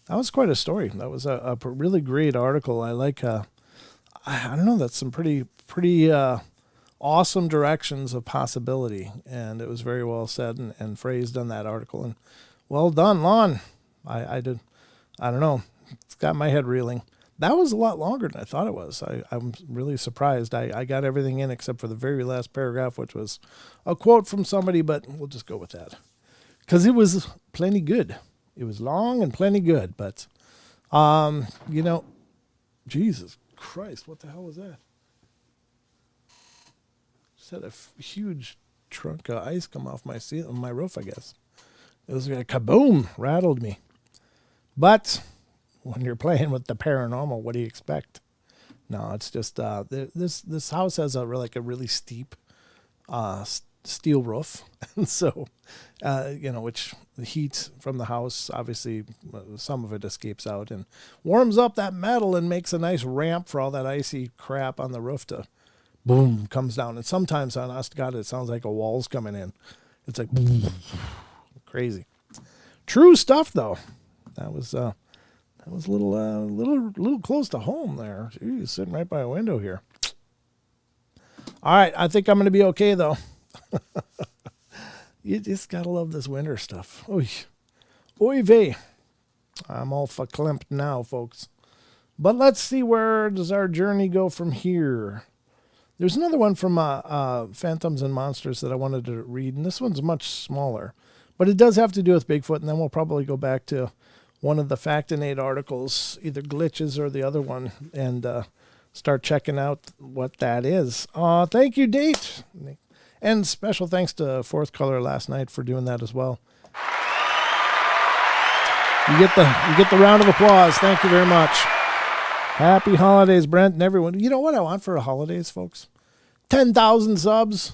That was quite a story. That was a really great article. I like, I don't know, that's some pretty awesome directions of possibility. And it was very well said and phrased on that article. And well done, Lon. I don't know. It's got my head reeling. That was a lot longer than I thought it was. I'm really surprised. I got everything in except for the very last paragraph, which was a quote from somebody, but we'll just go with that. Because it was plenty good. It was long and plenty good, but, Jesus Christ, what the hell was that? Just had a huge trunk of ice come off my roof, I guess. It was like a kaboom, rattled me. But when you're playing with the paranormal, what do you expect? No, it's just this house has a really steep steel roof, and so which the heat from the house, obviously some of it escapes out and warms up that metal and makes a nice ramp for all that icy crap on the roof to boom comes down. And sometimes, honest to God, it sounds like a wall's coming in. It's like boom, crazy. True stuff, though. That was a little close to home there. Jeez, sitting right by a window here. All right, I think I'm going to be okay, though. You just got to love this winter stuff. Oy. Oy vey. I'm all verklempt now, folks. But let's see, where does our journey go from here? There's another one from Phantoms and Monsters that I wanted to read, and this one's much smaller. But it does have to do with Bigfoot, and then we'll probably go back to one of the Factinate articles, either Glitches or the other one, and start checking out what that is. Thank you, Date. And special thanks to Fourth Color last night for doing that as well. You get the round of applause. Thank you very much. Happy holidays, Brent and everyone. You know what I want for the holidays, folks? 10,000 subs.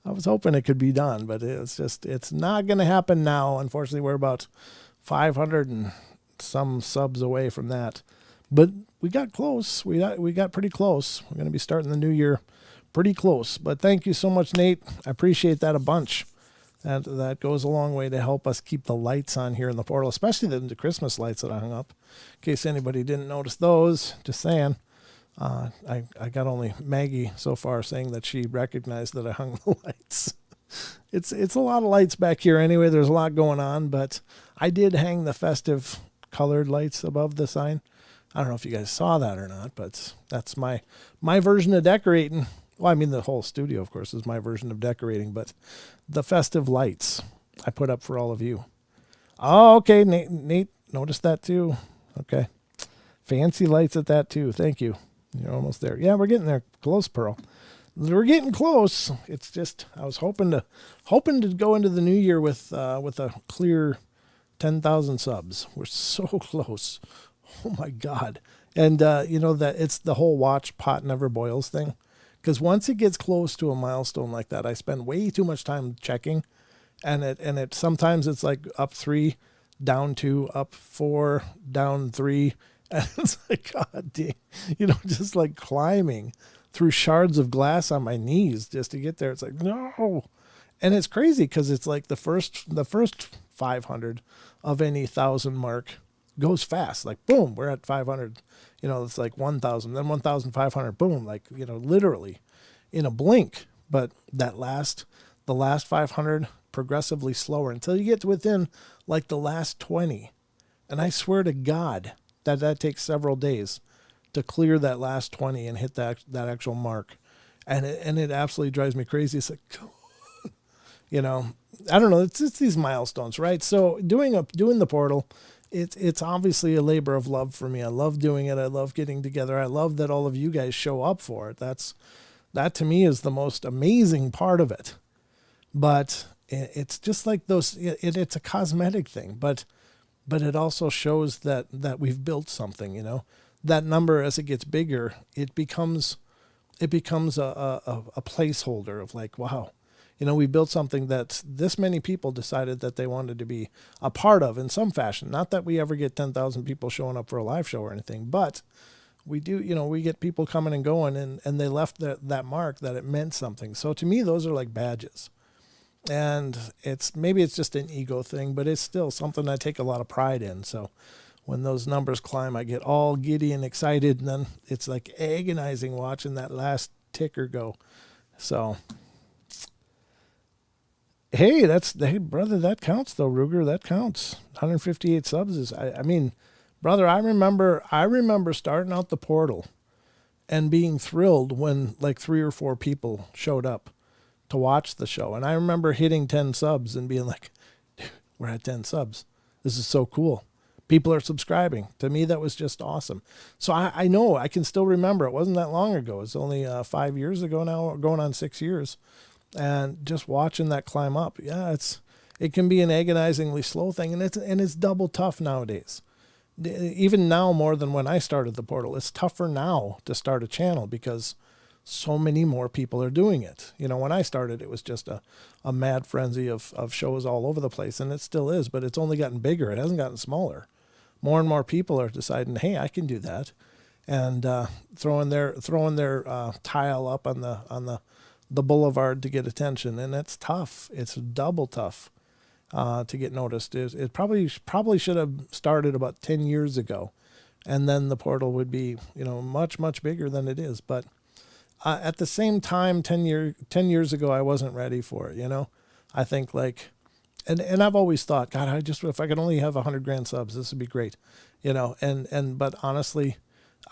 I was hoping it could be done, but it's not going to happen now. Unfortunately, we're about 500 and some subs away from that. But we got close. We got pretty close. We're going to be starting the new year pretty close. But thank you so much, Nate. I appreciate that a bunch. That goes a long way to help us keep the lights on here in the portal, especially the Christmas lights that I hung up. In case anybody didn't notice those, just saying. I got only Maggie so far saying that she recognized that I hung the lights. It's a lot of lights back here anyway. There's a lot going on, but I did hang the festive colored lights above the sign. I don't know if you guys saw that or not, but that's my version of decorating. Well, I mean, the whole studio, of course, is my version of decorating, but the festive lights I put up for all of you. Oh, okay, Nate noticed that too. Okay. Fancy lights at that too. Thank you. You're almost there. Yeah, we're getting there. Close, Pearl. We're getting close. It's just I was hoping to go into the new year with a clear 10,000 subs. We're so close. Oh my God. And that it's the whole watch pot never boils thing. Because once it gets close to a milestone like that, I spend way too much time checking, and it sometimes it's like up 3, down 2, up 4, down 3, and it's like, God damn, just like climbing through shards of glass on my knees just to get there. It's like, no, and it's crazy because it's like the first 500 of any 1,000 mark goes fast, like boom, we're at 500. It's like 1,000, then 1,500, boom, like, literally in a blink. But the last 500, progressively slower until you get to within like the last 20. And I swear to God that takes several days to clear that last 20 and hit that actual mark. And it absolutely drives me crazy. It's like, I don't know. It's these milestones, right? So doing the portal, it's obviously a labor of love for me. I love doing it. I love getting together. I love that all of you guys show up for it. That to me is the most amazing part of it. But it's just like those. It's a cosmetic thing, but it also shows that we've built something. That number, as it gets bigger, it becomes a placeholder of like, wow. We built something that this many people decided that they wanted to be a part of in some fashion. Not that we ever get 10,000 people showing up for a live show or anything, but we do, we get people coming and going, and they left that mark that it meant something. So to me, those are like badges. And maybe it's just an ego thing, but it's still something I take a lot of pride in. So when those numbers climb, I get all giddy and excited, and then it's like agonizing watching that last ticker go. So, hey, brother, that counts though, Ruger, that counts. 158 subs is, I mean, brother, I remember starting out the portal and being thrilled when like 3 or 4 people showed up to watch the show. And I remember hitting 10 subs and being like, we're at 10 subs. This is so cool. People are subscribing. To me, that was just awesome. So I know, I can still remember. It wasn't that long ago. It's only 5 years ago now, going on 6 years. And just watching that climb up. Yeah, it can be an agonizingly slow thing. And it's double tough nowadays. Even now, more than when I started the portal, it's tougher now to start a channel because so many more people are doing it. When I started, it was just a mad frenzy of shows all over the place, and it still is, but it's only gotten bigger. It hasn't gotten smaller. More and more people are deciding, hey, I can do that, and throwing their tile up on the boulevard to get attention, and it's tough. It's double tough to get noticed. It probably should have started about 10 years ago, and then the portal would be much, much bigger than it is, but at the same time, 10 years ago, I wasn't ready for it, I think like, and I've always thought, God, if I could only have 100 grand subs, this would be great, but honestly,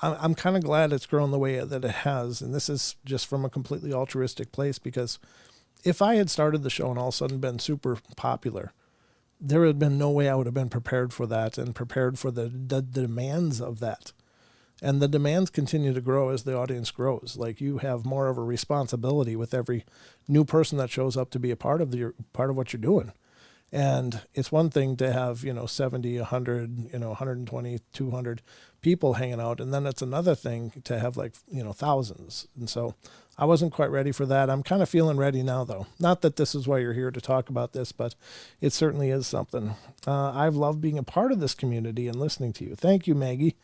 I'm kind of glad it's grown the way that it has. And this is just from a completely altruistic place, because if I had started the show and all of a sudden been super popular, there would have been no way I would have been prepared for that and prepared for the demands of that. And the demands continue to grow as the audience grows. Like, you have more of a responsibility with every new person that shows up to be a part of what you're doing. And it's one thing to have, 70, 100, 120, 200 people hanging out. And then it's another thing to have like, thousands. And so I wasn't quite ready for that. I'm kind of feeling ready now, though. Not that this is why you're here to talk about this, but it certainly is something. I've loved being a part of this community and listening to you. Thank you, Maggie.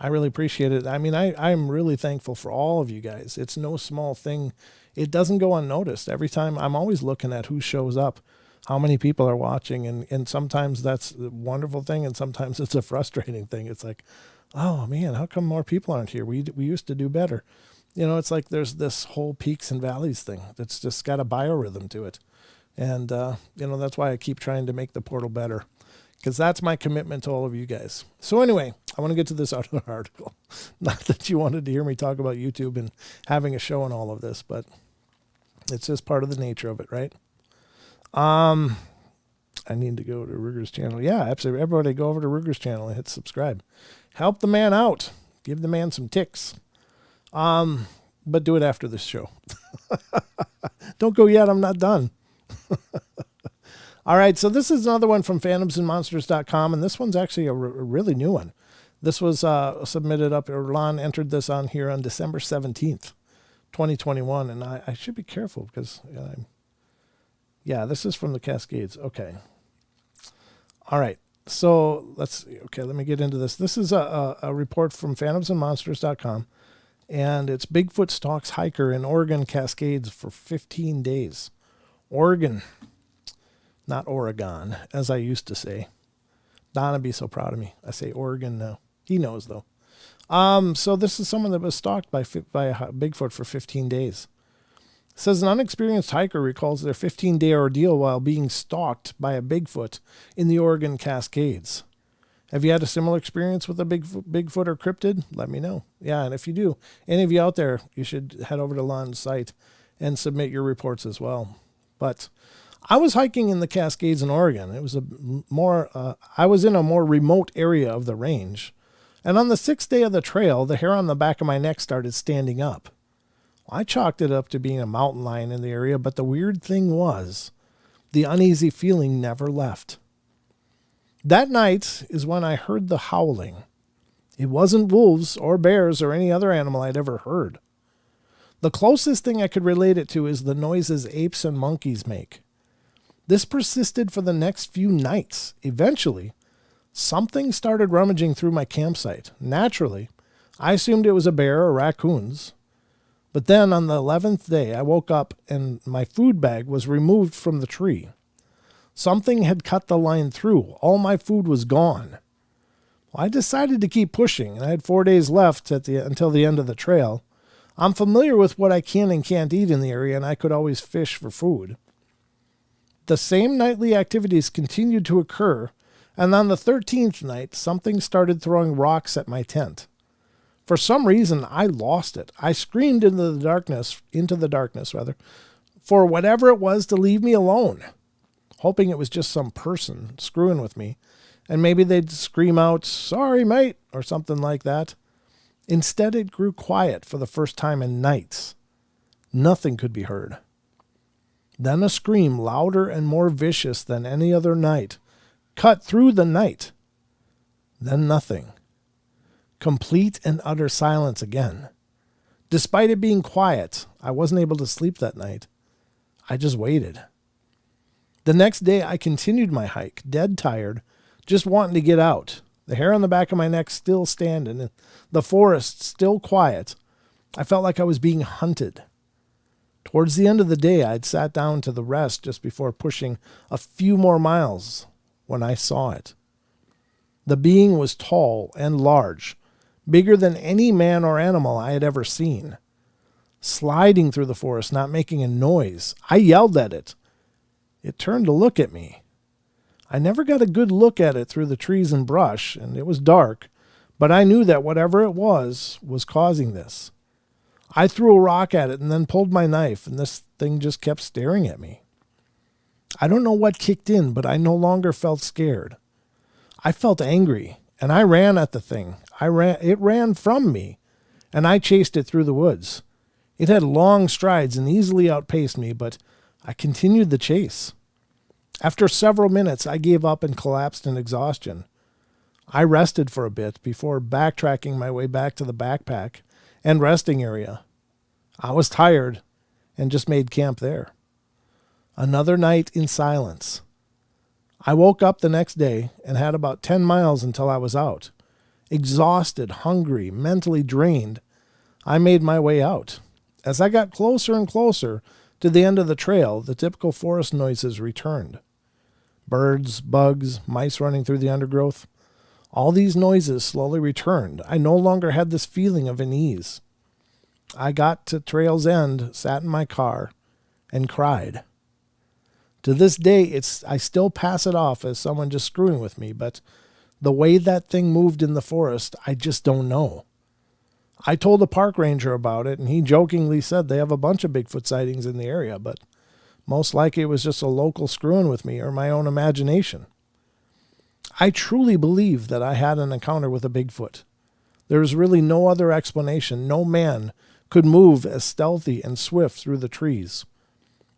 I really appreciate it. I mean, I'm really thankful for all of you guys. It's no small thing. It doesn't go unnoticed. Every time, I'm always looking at who shows up, how many people are watching. And sometimes that's a wonderful thing, and sometimes it's a frustrating thing. It's like, oh man, how come more people aren't here? We used to do better. It's like there's this whole peaks and valleys thing that's just got a biorhythm to it. And, that's why I keep trying to make the portal better, because that's my commitment to all of you guys. So anyway, I want to get to this other article. Not that you wanted to hear me talk about YouTube and having a show and all of this, but it's just part of the nature of it, right? I need to go to Ruger's channel. Yeah, absolutely. Everybody go over to Ruger's channel and hit subscribe. Help the man out. Give the man some ticks. But do it after this show. Don't go yet. I'm not done. All right, so this is another one from phantomsandmonsters.com, and this one's actually a really new one. This was submitted up, or Lon entered this on here on December 17th, 2021, and I should be careful because, yeah, this is from the Cascades. Okay. All right, so let's see. Okay, let me get into this. This is a report from phantomsandmonsters.com, and it's Bigfoot stalks hiker in Oregon Cascades for 15 days. Oregon. Not Oregon, as I used to say. Donna be so proud of me. I say Oregon now. He knows, though. So this is someone that was stalked by a Bigfoot for 15 days. It says an unexperienced hiker recalls their 15-day ordeal while being stalked by a Bigfoot in the Oregon Cascades. Have you had a similar experience with a Bigfoot or cryptid? Let me know. Yeah, and if you do, any of you out there, you should head over to Lon's site and submit your reports as well. But I was hiking in the Cascades in Oregon. It was I was in a more remote area of the range. And on the 6th day of the trail, the hair on the back of my neck started standing up. I chalked it up to being a mountain lion in the area, but the weird thing was, the uneasy feeling never left. That night is when I heard the howling. It wasn't wolves or bears or any other animal I'd ever heard. The closest thing I could relate it to is the noises apes and monkeys make. This persisted for the next few nights. Eventually, something started rummaging through my campsite. Naturally, I assumed it was a bear or raccoons. But then on the 11th day, I woke up and my food bag was removed from the tree. Something had cut the line through. All my food was gone. Well, I decided to keep pushing, and I had 4 days left until the end of the trail. I'm familiar with what I can and can't eat in the area, and I could always fish for food. The same nightly activities continued to occur, and on the 13th night, something started throwing rocks at my tent. For some reason, I lost it. I screamed into the darkness, for whatever it was to leave me alone, hoping it was just some person screwing with me, and maybe they'd scream out, "Sorry, mate," or something like that. Instead, it grew quiet for the first time in nights. Nothing could be heard. Then a scream, louder and more vicious than any other night, cut through the night. Then nothing. Complete and utter silence again. Despite it being quiet, I wasn't able to sleep that night. I just waited. The next day, I continued my hike, dead tired, just wanting to get out. The hair on the back of my neck still standing, and the forest still quiet. I felt like I was being hunted. Towards the end of the day, I'd sat down to the rest just before pushing a few more miles when I saw it. The being was tall and large, bigger than any man or animal I had ever seen. Sliding through the forest, not making a noise. I yelled at it. It turned to look at me. I never got a good look at it through the trees and brush, and it was dark, but I knew that whatever it was causing this. I threw a rock at it and then pulled my knife, and this thing just kept staring at me. I don't know what kicked in, but I no longer felt scared. I felt angry, and I ran at the thing. It ran from me, and I chased it through the woods. It had long strides and easily outpaced me, but I continued the chase. After several minutes, I gave up and collapsed in exhaustion. I rested for a bit before backtracking my way back to the backpack and resting area. I was tired and just made camp there. Another night in silence. I woke up the next day and had about 10 miles until I was out. Exhausted, hungry, mentally drained, I made my way out. As I got closer and closer to the end of the trail, the typical forest noises returned. Birds, bugs, mice running through the undergrowth. All these noises slowly returned. I no longer had this feeling of unease. I got to trail's end, sat in my car, and cried. To this day, I still pass it off as someone just screwing with me, but the way that thing moved in the forest, I just don't know. I told a park ranger about it, and he jokingly said they have a bunch of Bigfoot sightings in the area, but most likely it was just a local screwing with me or my own imagination. I truly believe that I had an encounter with a Bigfoot. There is really no other explanation. No man could move as stealthy and swift through the trees.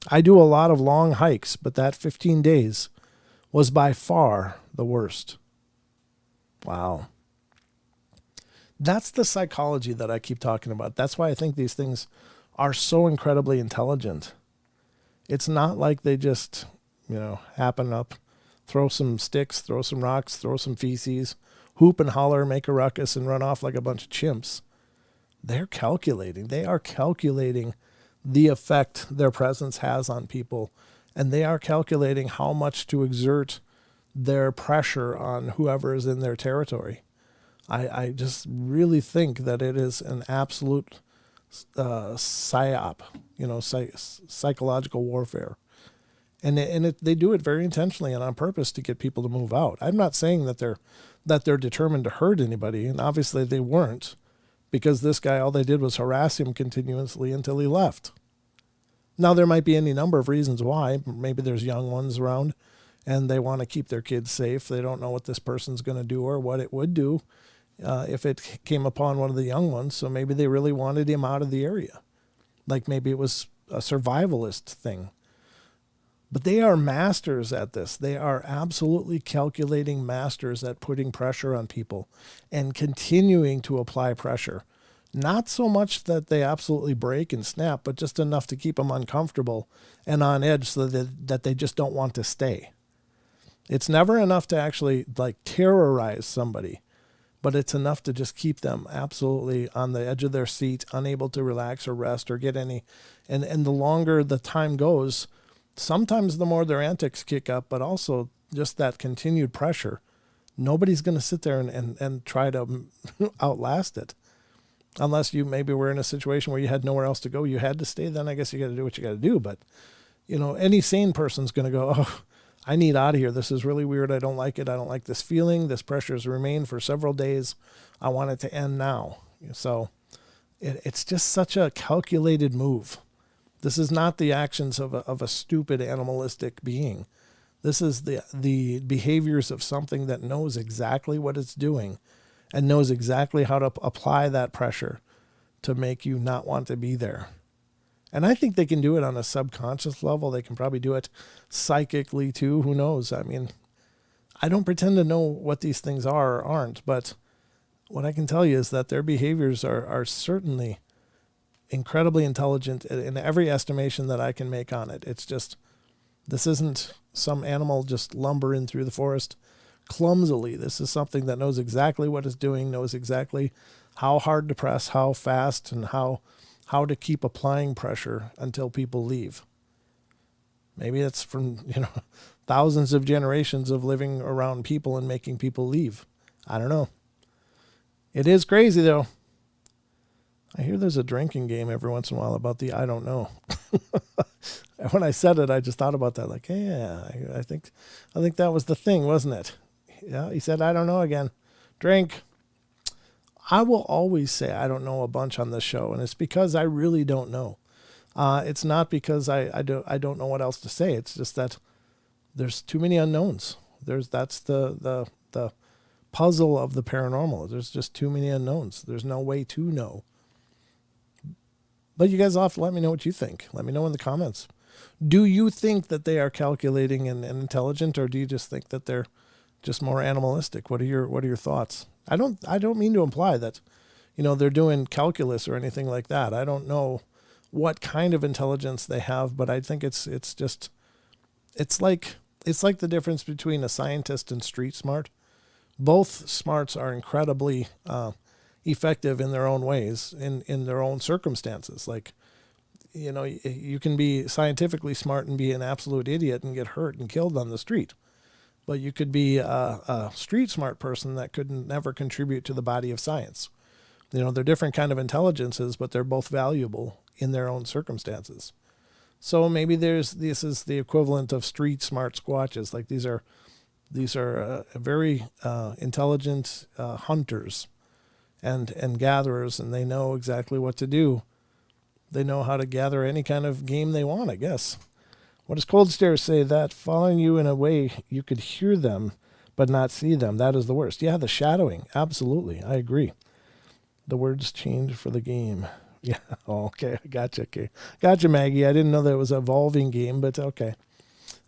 I do a lot of long hikes, but that 15 days was by far the worst. Wow. That's the psychology that I keep talking about. That's why I think these things are so incredibly intelligent. It's not like they just, happen up, throw some sticks, throw some rocks, throw some feces, hoop and holler, make a ruckus, and run off like a bunch of chimps. They're calculating. They are calculating the effect their presence has on people, and they are calculating how much to exert their pressure on whoever is in their territory. I just really think that it is an absolute psyop, psychological warfare. And they do it very intentionally and on purpose to get people to move out. I'm not saying that they're determined to hurt anybody, and obviously they weren't, because this guy, all they did was harass him continuously until he left. Now, there might be any number of reasons why. Maybe there's young ones around, and they want to keep their kids safe. They don't know what this person's going to do or what it would do if it came upon one of the young ones. So maybe they really wanted him out of the area. Like maybe it was a survivalist thing. But they are masters at this. They are absolutely calculating masters at putting pressure on people and continuing to apply pressure. Not so much that they absolutely break and snap, but just enough to keep them uncomfortable and on edge so that they just don't want to stay. It's never enough to actually terrorize somebody, but it's enough to just keep them absolutely on the edge of their seat, unable to relax or rest or get any. And the longer the time goes, sometimes the more their antics kick up, but also just that continued pressure. Nobody's going to sit there and try to outlast it. Unless you maybe were in a situation where you had nowhere else to go, you had to stay, then I guess you got to do what you got to do. But, any sane person's going to go, oh, I need out of here. This is really weird. I don't like it. I don't like this feeling. This pressure has remained for several days. I want it to end now. So it's just such a calculated move. This is not the actions of a stupid animalistic being. This is the behaviors of something that knows exactly what it's doing and knows exactly how to apply that pressure to make you not want to be there. And I think they can do it on a subconscious level. They can probably do it psychically too. Who knows? I mean, I don't pretend to know what these things are or aren't, but what I can tell you is that their behaviors are certainly incredibly intelligent in every estimation that I can make on it. It's just, this isn't some animal just lumbering through the forest clumsily. This is something that knows exactly what it's doing, knows exactly how hard to press, how fast, and how to keep applying pressure until people leave. Maybe it's from, thousands of generations of living around people and making people leave. I don't know. It is crazy though. I hear there's a drinking game every once in a while about the I don't know. When I said it, I just thought about that. Like, yeah, I think that was the thing, wasn't it? Yeah, he said, I don't know again. Drink. I will always say I don't know a bunch on this show, and it's because I really don't know. It's not because I don't know what else to say. It's just that there's too many unknowns. That's the puzzle of the paranormal. There's just too many unknowns. There's no way to know. But you guys will have to let me know what you think. Let me know in the comments. Do you think that they are calculating and intelligent, or do you just think that they're just more animalistic? What are your thoughts? I don't mean to imply that, they're doing calculus or anything like that. I don't know what kind of intelligence they have, but I think it's like the difference between a scientist and street smart. Both smarts are incredibly effective in their own ways, in their own circumstances. Like, you can be scientifically smart and be an absolute idiot and get hurt and killed on the street. But you could be a street smart person that could never contribute to the body of science. They're different kind of intelligences, but they're both valuable in their own circumstances. So maybe this is the equivalent of street smart squatches. Like these are very intelligent hunters and gatherers, and they know exactly what to do. They know how to gather any kind of game they want, I guess. What does Cold Stare say? That following you in a way you could hear them but not see them. That is the worst. Yeah, the shadowing. Absolutely. I agree. The words changed for the game. Yeah. Oh, okay. Gotcha. Okay. Gotcha, Maggie. I didn't know that it was an evolving game, but okay.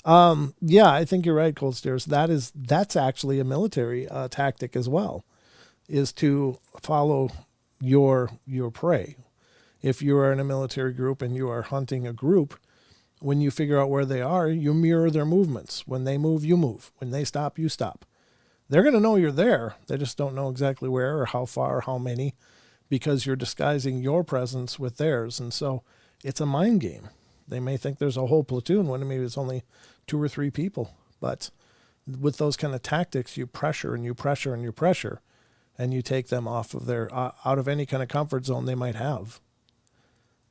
Yeah, I think you're right, Cold Stairs. That's actually a military tactic as well, is to follow your prey. If you are in a military group and you are hunting a group, when you figure out where they are, you mirror their movements. When they move, you move. When they stop, you stop. They're going to know you're there. They just don't know exactly where or how far or how many, because you're disguising your presence with theirs. And so it's a mind game. They may think there's a whole platoon when maybe it's only 2 or 3 people. But with those kind of tactics, you pressure and you pressure and you pressure, and you take them off of their out of any kind of comfort zone they might have.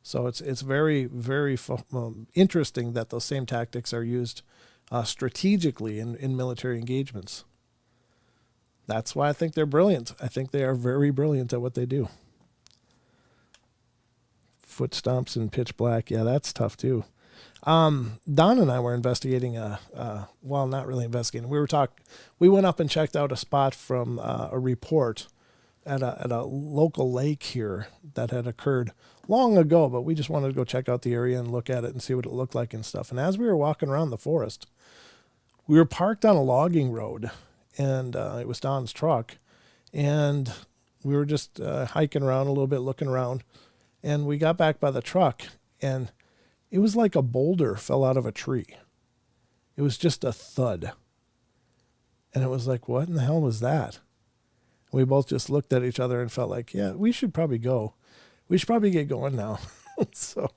So it's very, very interesting that those same tactics are used strategically in military engagements. That's why I think they're brilliant. I think they are very brilliant at what they do. Foot stomps in pitch black. Yeah, that's tough too. Don and I were investigating well, not really investigating. We went up and checked out a spot from a report at a local lake here that had occurred long ago, but we just wanted to go check out the area and look at it and see what it looked like and stuff. And as we were walking around the forest, we were parked on a logging road, and it was Don's truck, and we were just hiking around a little bit, looking around, and we got back by the truck, and it was like a boulder fell out of a tree. It was just a thud. And it was like, what in the hell was that? We both just looked at each other and felt like, yeah, we should probably go. We should probably get going now. So,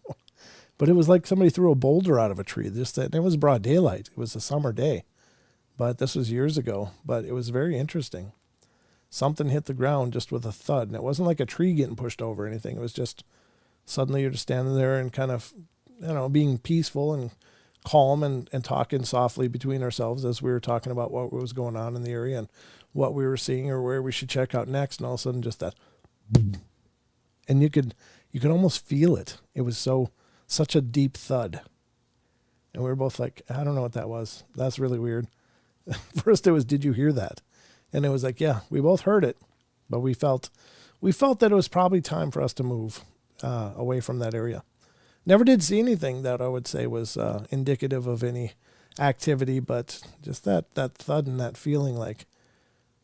but it was like somebody threw a boulder out of a tree. It was broad daylight. It was a summer day, but this was years ago. But it was very interesting. Something hit the ground just with a thud, and it wasn't like a tree getting pushed over or anything. It was just suddenly you're just standing there and kind of, being peaceful and calm and talking softly between ourselves as we were talking about what was going on in the area and what we were seeing or where we should check out next. And all of a sudden just that, and you could almost feel it. It was such a deep thud. And we were both like, I don't know what that was. That's really weird. First it was, did you hear that? And it was like, yeah, we both heard it, but we felt that it was probably time for us to move away from that area. Never did see anything that I would say was indicative of any activity, but just that thud and that feeling like,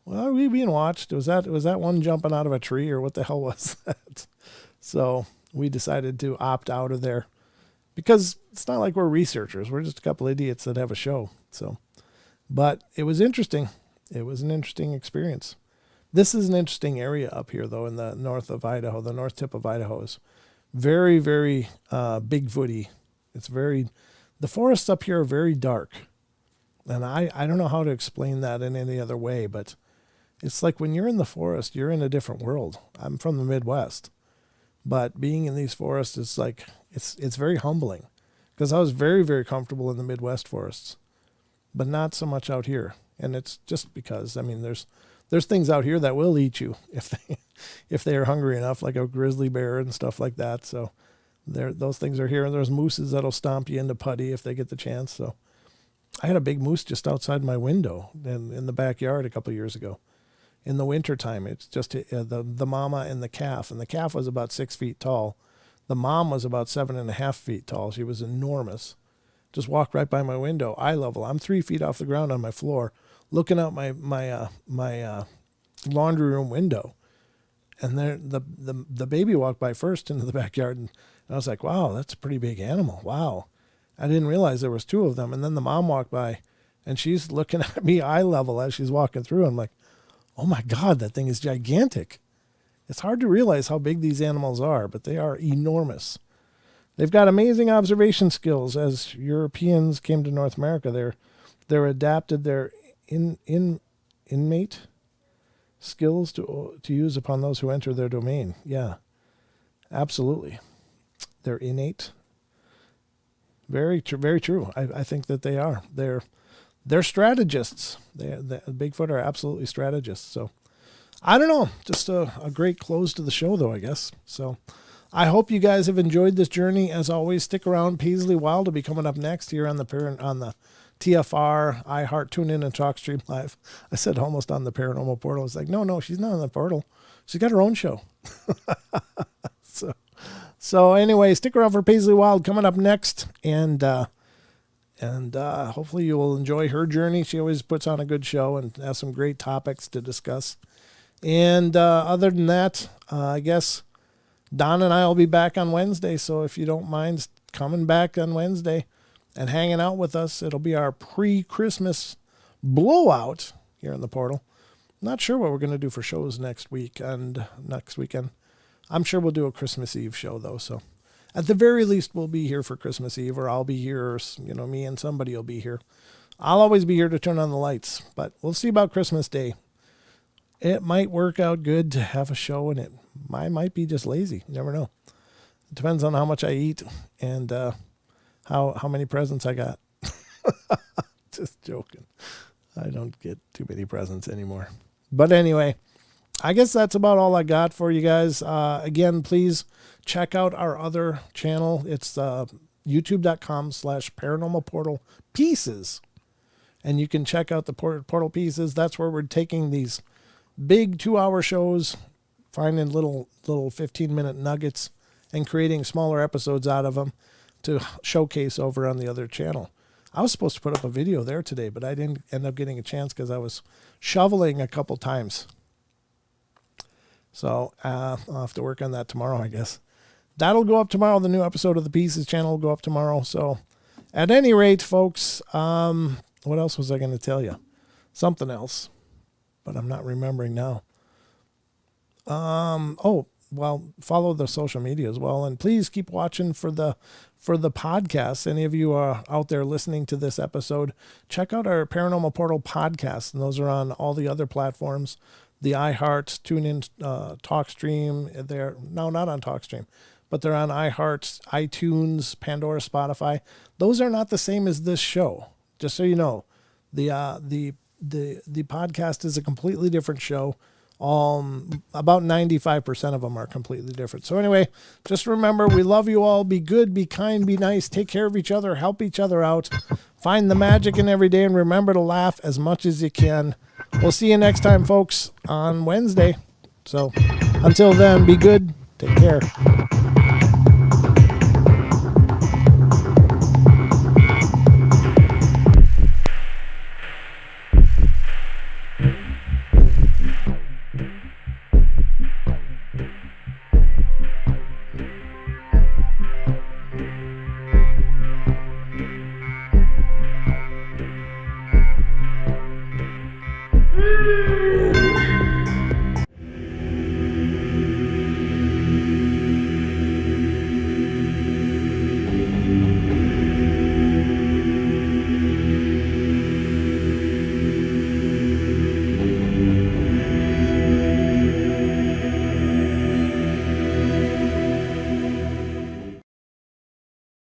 well, are we being watched? Was that one jumping out of a tree, or what the hell was that? So we decided to opt out of there because it's not like we're researchers. We're just a couple idiots that have a show. So, but it was interesting. It was an interesting experience. This is an interesting area up here, though, in the north of Idaho. The north tip of Idaho is very, very Bigfooty. The forests up here are very dark. And I don't know how to explain that in any other way, but it's like when you're in the forest, you're in a different world. I'm from the Midwest, but being in these forests is like, it's very humbling, because I was very, very comfortable in the Midwest forests, but not so much out here. And it's just because, there's things out here that will eat you if they are hungry enough, like a grizzly bear and stuff like that. So those things are here. And there's mooses that'll stomp you into putty if they get the chance. So I had a big moose just outside my window in the backyard a couple of years ago. In the wintertime, it's just the mama and the calf. And the calf was about 6 feet tall. The mom was about 7.5 feet tall. She was enormous. Just walked right by my window, eye level. I'm 3 feet off the ground on my floor, looking out my laundry room window. And there, the baby walked by first into the backyard. And I was like, wow, that's a pretty big animal. Wow. I didn't realize there was two of them. And then the mom walked by, and she's looking at me eye level as she's walking through. I'm like, oh my God, that thing is gigantic. It's hard to realize how big these animals are, but they are enormous. They've got amazing observation skills. As Europeans came to North America, they're adapted their innate skills to use upon those who enter their domain. Yeah, absolutely. They're innate. Very true. Very true. I think that they are. They're strategists. The Bigfoot are absolutely strategists. So I don't know. Just a great close to the show, though, I guess. So I hope you guys have enjoyed this journey. As always, stick around. Paisley Wild will be coming up next here on the TFR, iHeart, TuneIn, and TalkStream Live. I said almost on the Paranormal Portal. It's like, no, she's not on the portal. She's got her own show. So anyway, stick around for Paisley Wild coming up next, and hopefully you will enjoy her journey. She always puts on a good show and has some great topics to discuss. And other than that, I guess Don and I will be back on Wednesday. So if you don't mind coming back on Wednesday and hanging out with us, it'll be our pre-Christmas blowout here in the portal. Not sure what we're going to do for shows next weekend. I'm sure we'll do a Christmas Eve show, though. So at the very least, we'll be here for Christmas Eve, or I'll be here, or, me and somebody will be here. I'll always be here to turn on the lights, but we'll see about Christmas Day. It might work out good to have a show, and I might be just lazy. You never know. It depends on how much I eat and how many presents I got. Just joking. I don't get too many presents anymore. But anyway, I guess that's about all I got for you guys. Again, please check out our other channel. It's youtube.com/Paranormal Portal Pieces. And you can check out the Portal Pieces. That's where we're taking these big 2-hour shows, finding little 15-minute nuggets and creating smaller episodes out of them to showcase over on the other channel. I was supposed to put up a video there today, but I didn't end up getting a chance because I was shoveling a couple times. So I'll have to work on that tomorrow, I guess. That'll go up tomorrow. The new episode of the Pieces channel will go up tomorrow. So at any rate, folks, what else was I going to tell you? Something else, but I'm not remembering now. Follow the social media as well, and please keep watching for the podcast. Any of you are out there listening to this episode, check out our Paranormal Portal podcast, and those are on all the other platforms, the iHeart, TuneIn, TalkStream. They're no, not on TalkStream, but they're on iHeart, iTunes, Pandora, Spotify. Those are not the same as this show. Just so you know, the podcast is a completely different show. About 95% of them are completely different. So anyway, just remember, we love you all. Be good, be kind, be nice, take care of each other, help each other out, find the magic in every day, and remember to laugh as much as you can. We'll see you next time, folks, on Wednesday. So until then, be good, take care.